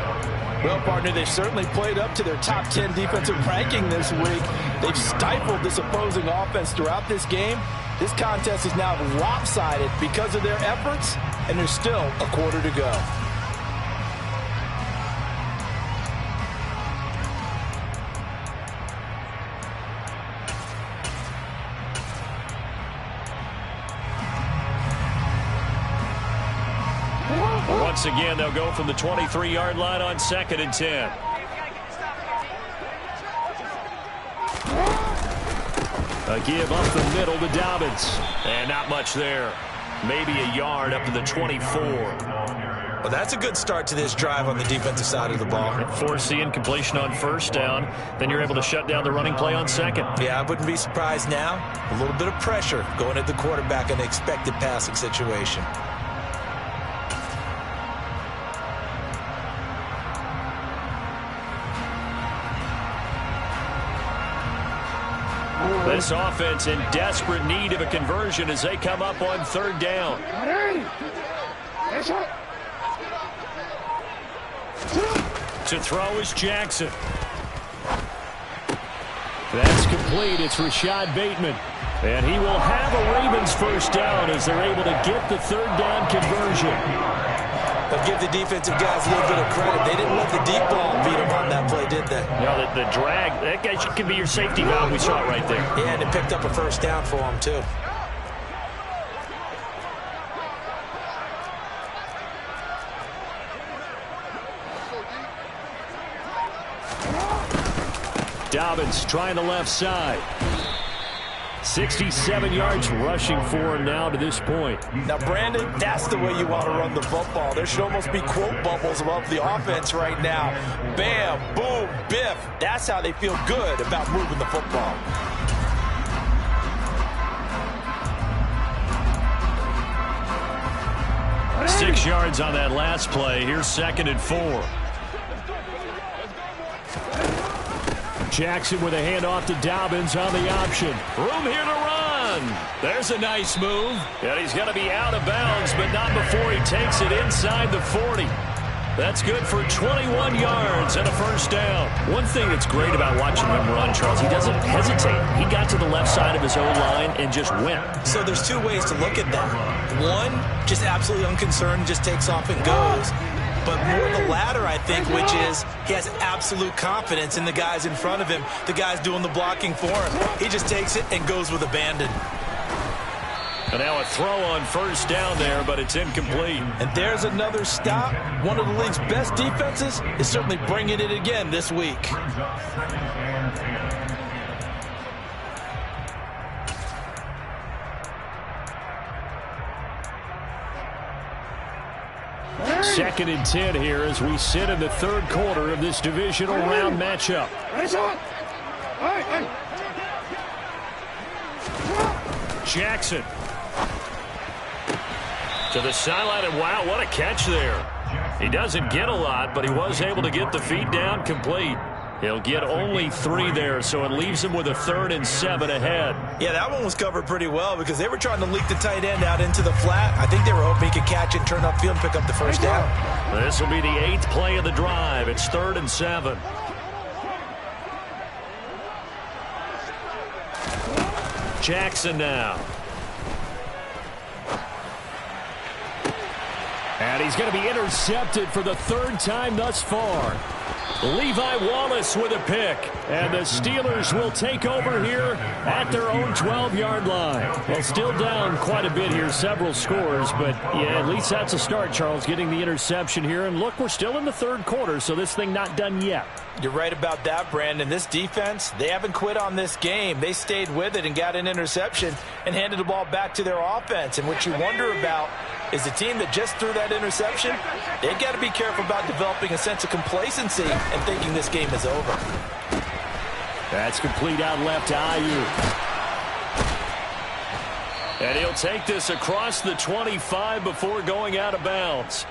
Well, partner, they've certainly played up to their top 10 defensive ranking this week. They've stifled this opposing offense throughout this game. This contest is now lopsided because of their efforts, and there's still a quarter to go.
Once again, they'll go from the 23-yard line on 2nd and 10. A give up the middle to Dobbins. And not much there. Maybe a yard up to the 24.
Well, that's a good start to this drive on the defensive side of the ball.
Force the incompletion on 1st down. Then you're able to shut down the running play on 2nd.
Yeah, I wouldn't be surprised now. A little bit of pressure going at the quarterback in an expected passing situation.
This offense in desperate need of a conversion as they come up on 3rd down. To throw is Jackson. That's complete. It's Rashad Bateman. And he will have a Ravens 1st down as they're able to get the 3rd down conversion.
They'll give the defensive guys a little bit of credit. They didn't let the deep ball beat them on that play, did they?
No, the drag, that guy can be your safety valve. We saw it right there.
Yeah, and it picked up a 1st down for them, too.
Dobbins trying the left side. 67 yards rushing for him now to this point.
Now, Brandon, that's the way you want to run the football. There should almost be quote bubbles above the offense right now. Bam, boom, biff. That's how they feel good about moving the football.
Six yards on that last play. Here's 2nd and 4. Jackson with a handoff to Dobbins on the option. Room here to run. There's a nice move. And he's going to be out of bounds, but not before he takes it inside the 40. That's good for 21 yards and a first down.
One thing that's great about watching him run, Charles, he doesn't hesitate. He got to the left side of his own line and just went.
So there's two ways to look at that. One, just absolutely unconcerned, just takes off and goes. But more the latter, I think, which is he has absolute confidence in the guys in front of him, the guys doing the blocking for him. He just takes it and goes with abandon.
And now a throw on first down there, but it's incomplete.
And there's another stop. One of the league's best defenses is certainly bringing it again this week.
Brings up second and 10.
Second and 10 here as we sit in the third quarter of this divisional round matchup.
Jackson. To the sideline, and wow, what a catch there. He doesn't get a lot, but he was able to get the feet down complete. He'll get only 3 there, so it leaves him with a 3rd and 7 ahead.
Yeah, that one was covered pretty well because they were trying to leak the tight end out into the flat. I think they were hoping he could catch it, turn upfield, and pick up the first down.
This will be the 8th play of the drive. It's 3rd and 7. Jackson now.
And he's going to be intercepted for the 3rd time thus far.
Levi Wallace with a pick.
And the Steelers will take over here at their own 12-yard line. Well, still down quite a bit here, several scores, but yeah, at least that's a start, Charles, getting the interception here. And look, we're still in the third quarter, so this thing not done yet.
You're right about that, Brandon. This defense, they haven't quit on this game. They stayed with it and got an interception and handed the ball back to their offense. And what you wonder about is the team that just threw that interception, they've got to be careful about developing a sense of complacency and thinking this game is over.
That's complete out left to Ayuk.
And he'll take this across the 25 before going out of bounds.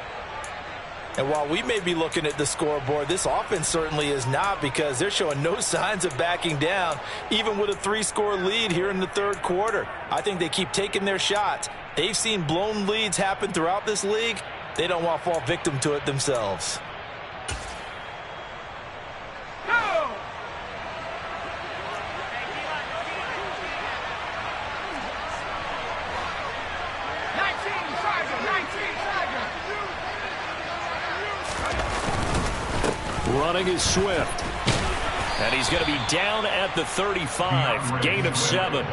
And while we may be looking at the scoreboard, this offense certainly is not, because they're showing no signs of backing down, even with a 3-score lead here in the third quarter. I think they keep taking their shots. They've seen blown leads happen throughout this league. They don't want to fall victim to it themselves.
Running is Swift.
And he's going to be down at the 35. Gain of 7.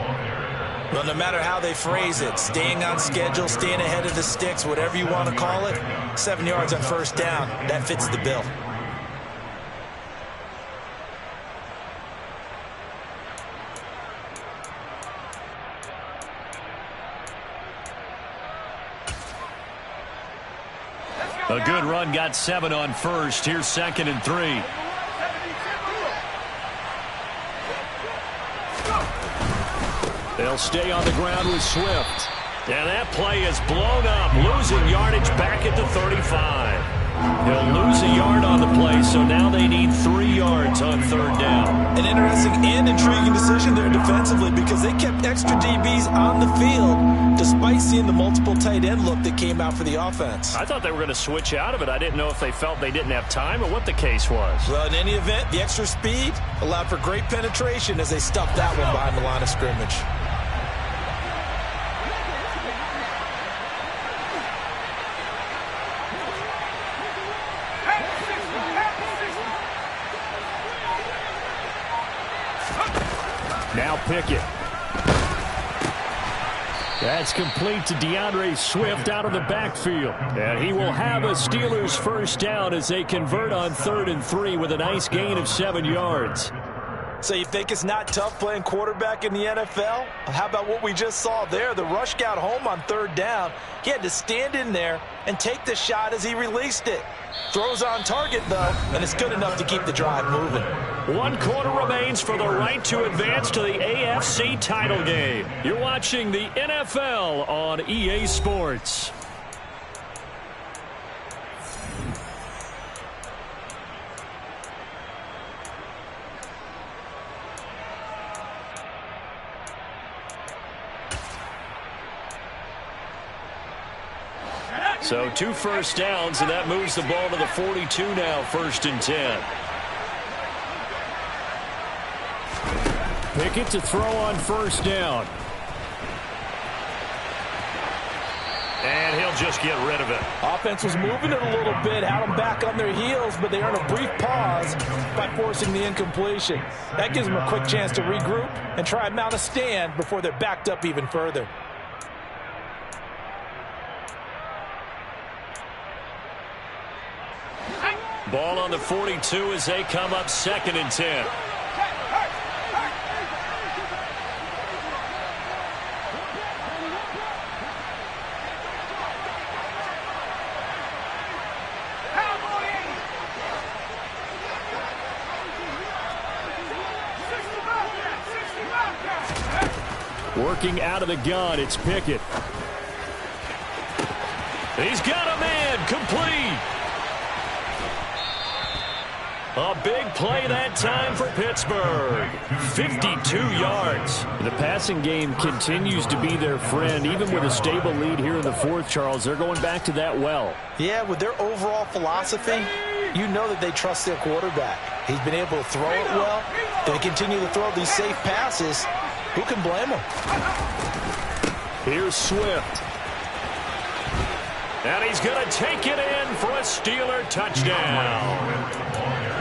Well, no matter how they phrase it, staying on schedule, staying ahead of the sticks, whatever you want to call it, 7 yards on first down, that fits the bill.
A good run, got 7 on first. Here's 2nd and 3.
They'll stay on the ground with Swift.
And that play is blown up, losing yardage back at the 35. He'll lose a yard on the play, so now they need 3 yards on 3rd down.
An interesting and intriguing decision there defensively, because they kept extra DBs on the field despite seeing the multiple tight end look that came out for the offense.
I thought they were going to switch out of it. I didn't know if they felt they didn't have time or what the case was.
Well, in any event, the extra speed allowed for great penetration as they stuffed that one behind the line of scrimmage.
Now Pickett. That's complete to DeAndre Swift out of the backfield. And he will have a Steelers first down as they convert on 3rd and 3 with a nice gain of 7 yards.
So you think it's not tough playing quarterback in the NFL? How about what we just saw there? The rush got home on 3rd down. He had to stand in there and take the shot as he released it. Throws on target, though, and it's good enough to keep the drive moving.
1 quarter remains for the right to advance to the AFC title game. You're watching the NFL on EA Sports. So 2 first downs, and that moves the ball to the 42 now, 1st and 10.
Pickett to throw on 1st down.
And he'll just get rid of it.
Offense was moving it a little bit, had them back on their heels, but they earned a brief pause by forcing the incompletion. That gives them a quick chance to regroup and try and mount a stand before they're backed up even further.
Ball on the 42 as they come up 2nd and 10.
Working out of the gun, it's Pickett.
He's got a man, complete. A big play that time for Pittsburgh. 52 yards.
The passing game continues to be their friend. Even with a stable lead here in the 4th, Charles, they're going back to that well.
Yeah, with their overall philosophy, you know that they trust their quarterback. He's been able to throw it well. They continue to throw these safe passes. Who can blame them?
Here's Swift. And he's going to take it in for a Steeler touchdown.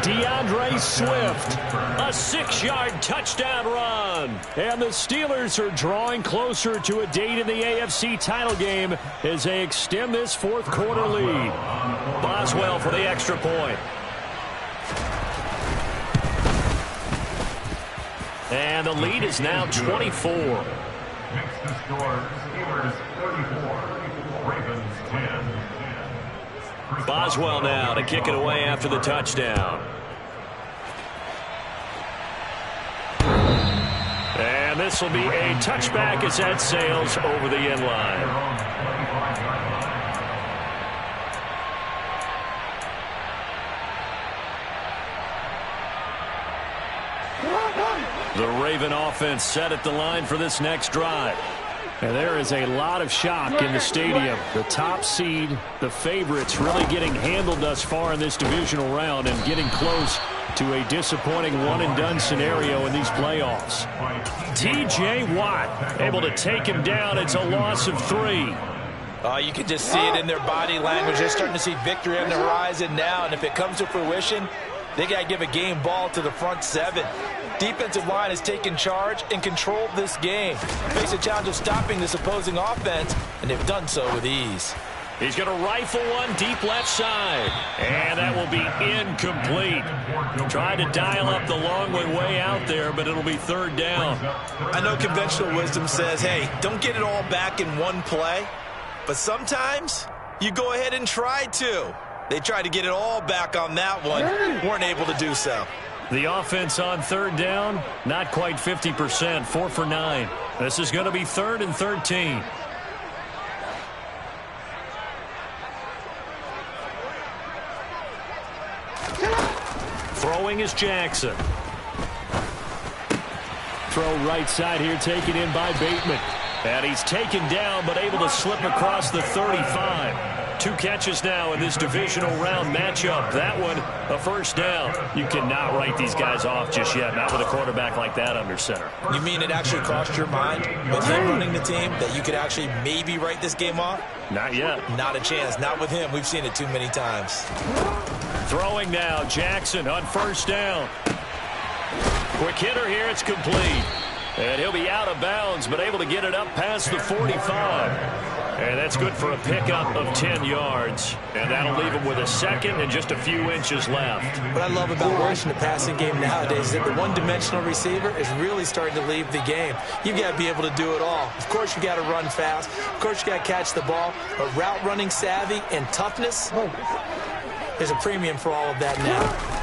DeAndre Swift, a 6-yard touchdown run.
And the Steelers are drawing closer to a date in the AFC title game as they extend this 4th quarter lead.
Boswell for the extra point. And the lead is now 24.
Next to score, Steelers 34, Ravens 10.
Boswell now to kick it away after the touchdown. And this will be a touchback as that sails over the end line. The Raven offense set at the line for this next drive.
And there is a lot of shock in the stadium. The top seed, the favorites, really getting handled thus far in this divisional round and getting close to a disappointing one-and-done scenario in these playoffs.
T.J. Watt able to take him down. It's a loss of 3.
You can just see it in their body language. They're starting to see victory on the horizon now, and if it comes to fruition, they got to give a game ball to the front 7. Defensive line has taken charge and controlled this game. Face a challenge of stopping this opposing offense, and they've done so with ease.
He's going to rifle one deep left side. And that will be incomplete. Trying to dial up the long one way out there, but it'll be 3rd down.
I know conventional wisdom says, hey, don't get it all back in one play. But sometimes you go ahead and try to. They tried to get it all back on that one. Weren't able to do so.
The offense on 3rd down, not quite 50%, 4 for 9. This is going to be 3rd and 13. Throwing is Jackson.
Throw right side here, taken in by Bateman.
And he's taken down, but able to slip across the 35. 2 catches now in this divisional round matchup. That one, a 1st down. You cannot write these guys off just yet, not with a quarterback like that under center.
You mean it actually crossed your mind with him running the team that you could actually maybe write this game off?
Not yet.
Not a chance. Not with him. We've seen it too many times.
Throwing now, Jackson on 1st down. Quick hitter here, it's complete. And he'll be out of bounds, but able to get it up past the 45. And that's good for a pickup of 10 yards. And that'll leave him with a 2nd and just a few inches left.
What I love about watching the passing game nowadays is that the one-dimensional receiver is really starting to leave the game. You've got to be able to do it all. Of course, you got to run fast. Of course, you got to catch the ball. But route running savvy and toughness, there's a premium for all of that now.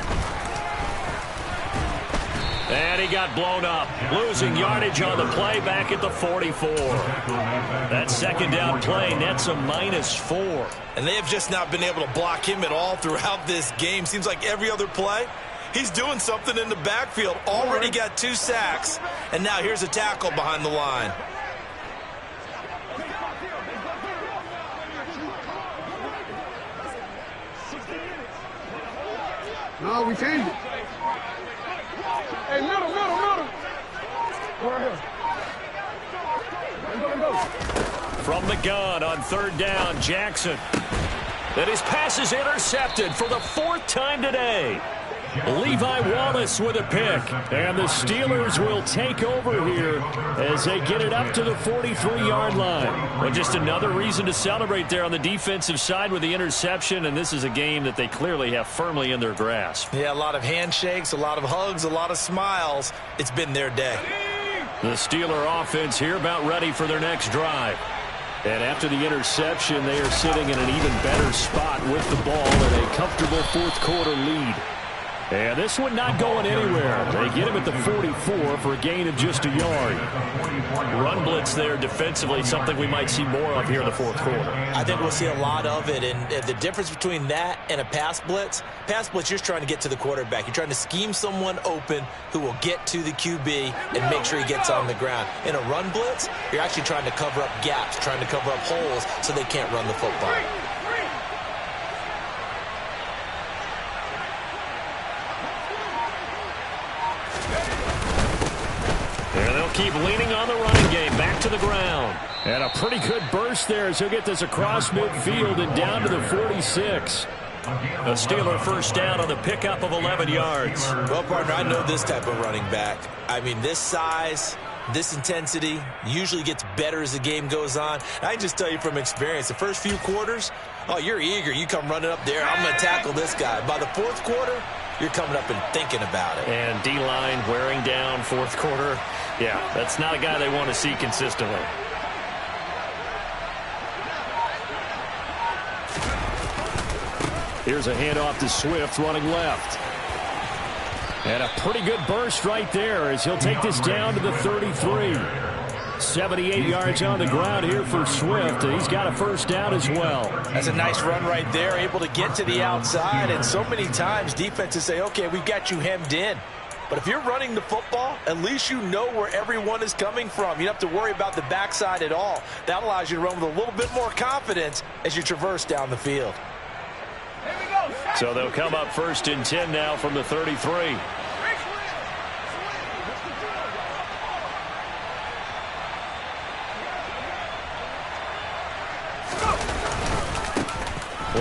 And he got blown up, losing yardage on the play back at the 44. That 2nd down play nets a -4.
And they have just not been able to block him at all throughout this game. Seems like every other play, he's doing something in the backfield. Already got 2 sacks, and now here's a tackle behind the line.
No, we changed it. Hey, middle. Right here.
From the gun on third down, Jackson. And his pass is intercepted for the 4th time today. Levi Wallace with a pick. And the Steelers will take over here as they get it up to the 43-yard line. Well, just another reason to celebrate there on the defensive side with the interception, and this is a game that they clearly have firmly in their grasp.
Yeah, a lot of handshakes, a lot of hugs, a lot of smiles. It's been their day.
The Steeler offense here about ready for their next drive. And after the interception, they are sitting in an even better spot with the ball in a comfortable 4th quarter lead. And this one not going anywhere. They get him at the 44 for a gain of just a yard. Run blitz there defensively, something we might see more of here in the 4th quarter.
I think we'll see a lot of it, and the difference between that and a pass blitz, you're just trying to get to the quarterback. You're trying to scheme someone open who will get to the QB and make sure he gets on the ground. In a run blitz, you're actually trying to cover up gaps, trying to cover up holes so they can't run the football.
Keep leaning on the running game. Back to the ground.
And a pretty good burst there as he'll get this across midfield and down to the 46.
A Steeler first down on the pickup of 11 yards.
Well, partner, I know this type of running back. I mean, this size, this intensity usually gets better as the game goes on. I can just tell you from experience, the first few quarters, oh, you're eager. You come running up there. I'm going to tackle this guy. By the 4th quarter, you're coming up and thinking about it.
And D-line wearing down 4th quarter. Yeah, that's not a guy they want to see consistently.
Here's a handoff to Swift running left. And a pretty good burst right there as he'll take this down to the 33. 78 yards on the ground here for Swift, and he's got a first down as well.
That's a nice run right there, able to get to the outside, and so many times defenses say, okay, we've got you hemmed in. But if you're running the football, at least you know where everyone is coming from. You don't have to worry about the backside at all. That allows you to run with a little bit more confidence as you traverse down the field.
So they'll come up 1st and 10 now from the 33.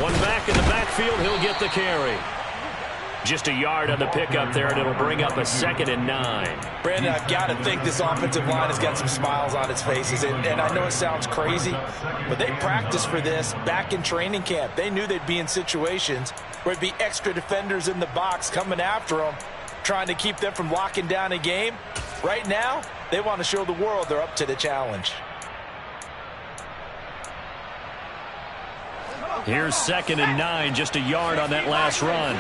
One back in the backfield, he'll get the carry. Just a yard on the pickup there, and it'll bring up a 2nd and 9.
Brandon, I've got to think this offensive line has got some smiles on its faces. And I know it sounds crazy, but they practiced for this back in training camp. They knew they'd be in situations where it'd be extra defenders in the box coming after them, trying to keep them from locking down a game. Right now, they want to show the world they're up to the challenge.
Here's 2nd and 9, just a yard on that last run.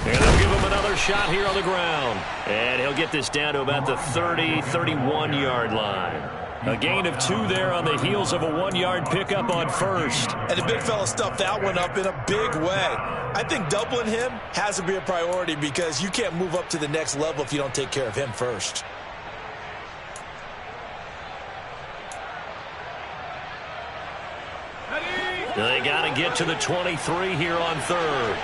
And they'll give him another shot here on the ground. And he'll get this down to about the 30, 31-yard line. A gain of 2 there on the heels of a 1-yard pickup on 1st.
And the big fella stuffed that one up in a big way. I think doubling him has to be a priority because you can't move up to the next level if you don't take care of him first.
They got to get to the 23 here on 3rd.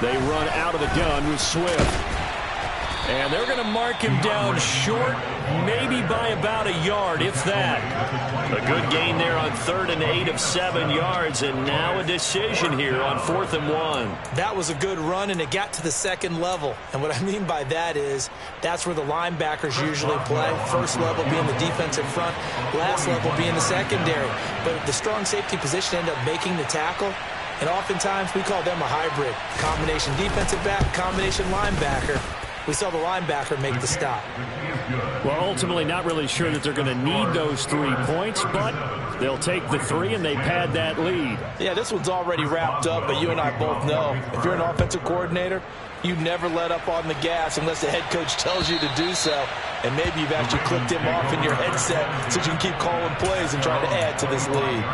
They run out of the gun with Swift. And they're going to mark him down short, maybe by about a yard, if that.
A good gain there on 3rd and 8 of 7 yards, and now a decision here on 4th and 1.
That was a good run, and it got to the 2nd level. And what I mean by that is that's where the linebackers usually play. First level being the defensive front, last level being the secondary. But the strong safety position ended up making the tackle. And oftentimes we call them a hybrid. Combination defensive back, combination linebacker. We saw the linebacker make the stop.
Well, ultimately not really sure that they're going to need those 3 points, but they'll take the 3 and they pad that lead.
Yeah, this one's already wrapped up, but you and I both know if you're an offensive coordinator, you never let up on the gas unless the head coach tells you to do so. And maybe you've actually clicked him off in your headset so you can keep calling plays and trying to add to this lead.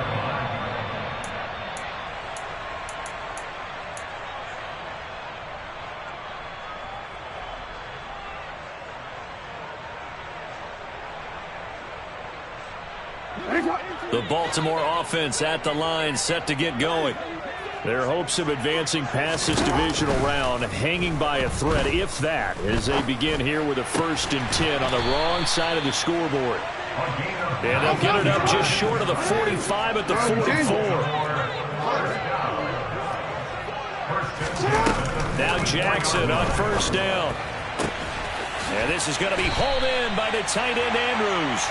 The Baltimore offense at the line, set to get going. Their hopes of advancing past this divisional round hanging by a thread, if that, as they begin here with a 1st and 10 on the wrong side of the scoreboard. And they'll get it up just short of the 45 at the 44. Now Jackson on 1st down. And this is going to be hauled in by the tight end Andrews.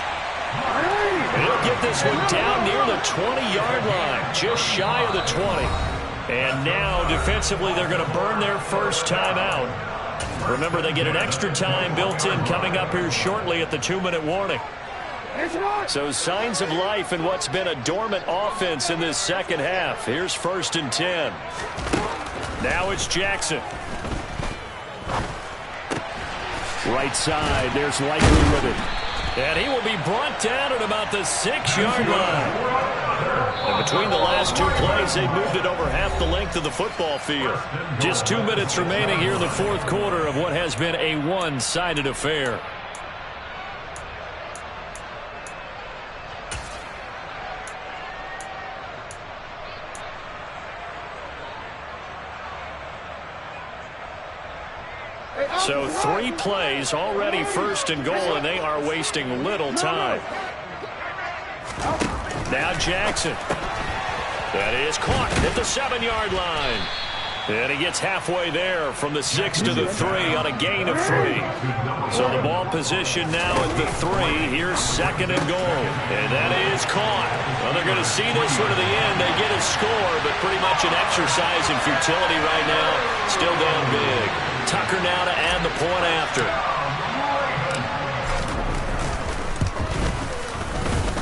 And he'll get this one down near the 20-yard line, just shy of the 20. And now, defensively, they're going to burn their first time out. Remember, they get an extra time built in coming up here shortly at the 2-minute warning. So signs of life in what's been a dormant offense in this second half. Here's 1st and 10. Now it's Jackson. Right side, there's Likely with it. And he will be brought down at about the 6-yard line. And between the last 2 plays, they moved it over half the length of the football field. Just 2 minutes remaining here in the 4th quarter of what has been a one-sided affair. So 3 plays, already 1st and goal, and they are wasting little time. Now Jackson. That is caught at the 7-yard line. And he gets halfway there from the 6 to the 3 on a gain of 3. So the ball position now at the 3. Here's 2nd and goal. And that is caught. Well, they're going to see this one to the end. They get a score, but pretty much an exercise in futility right now. Still down big. Tucker now to add the point after.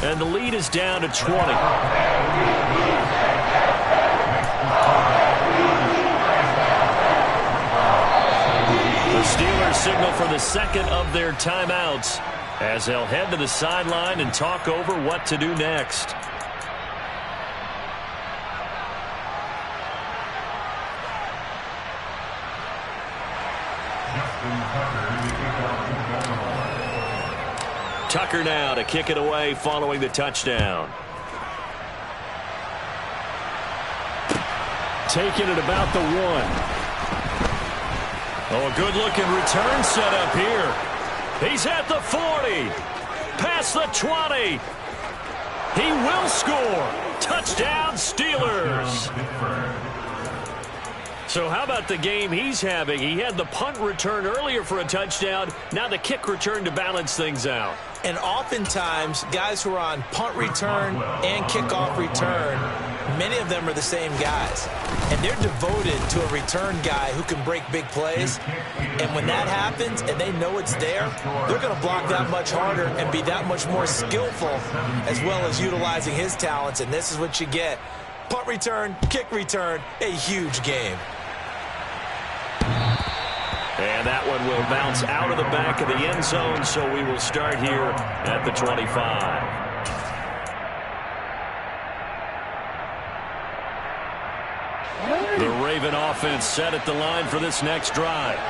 And the lead is down to 20. The Steelers signal for the 2nd of their timeouts as they'll head to the sideline and talk over what to do next. Tucker now to kick it away following the touchdown. Taking it about the 1. Oh, a good-looking return set up here. He's at the 40. Past the 20. He will score. Touchdown, Steelers. So how about the game he's having? He had the punt return earlier for a touchdown. Now the kick return to balance things out.
And oftentimes, guys who are on punt return and kickoff return, many of them are the same guys. And they're devoted to a return guy who can break big plays. And when that happens and they know it's there, they're going to block that much harder and be that much more skillful, as well as utilizing his talents. And this is what you get. Punt return, kick return, a huge game.
And that one will bounce out of the back of the end zone, so we will start here at the 25. The Raven offense set at the line for this next drive.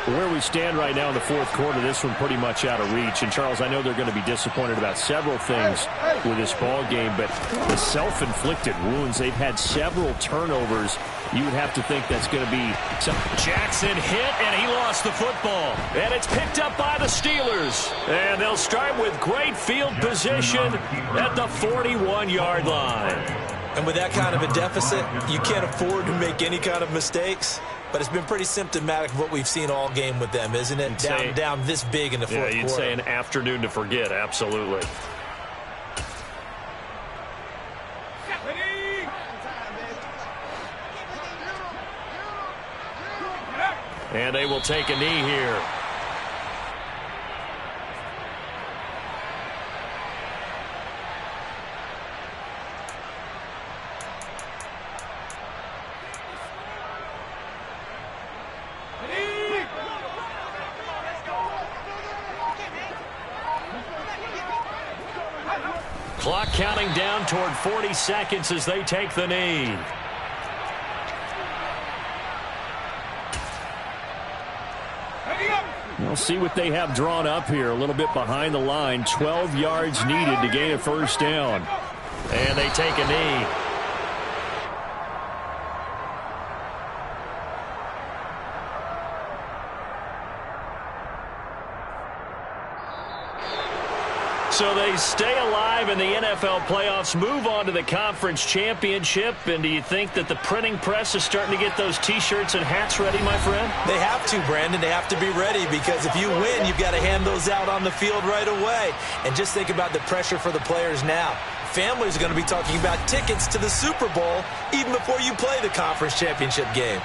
Where we stand right now in the 4th quarter, this one pretty much out of reach. And, Charles, I know they're going to be disappointed about several things with this ball game, but the self-inflicted wounds, they've had several turnovers. You would have to think that's going to be something.
Jackson hit, and he lost the football. And it's picked up by the Steelers. And they'll start with great field position at the 41-yard line.
And with that kind of a deficit, you can't afford to make any kind of mistakes. But it's been pretty symptomatic of what we've seen all game with them, isn't it? Down this big in the 4th quarter.
Yeah, you'd say an afternoon to forget, absolutely. And they will take a knee here. Clock counting down toward 40 seconds as they take the knee.
We'll see what they have drawn up here. A little bit behind the line. 12 yards needed to gain a first down.
And they take a knee. So they stay alive in the NFL playoffs, move on to the conference championship. And do you think that the printing press is starting to get those T-shirts and hats ready, my friend?
They have to, Brandon. They have to be ready because if you win, you've got to hand those out on the field right away. And just think about the pressure for the players now. Families are going to be talking about tickets to the Super Bowl even before you play the conference championship game.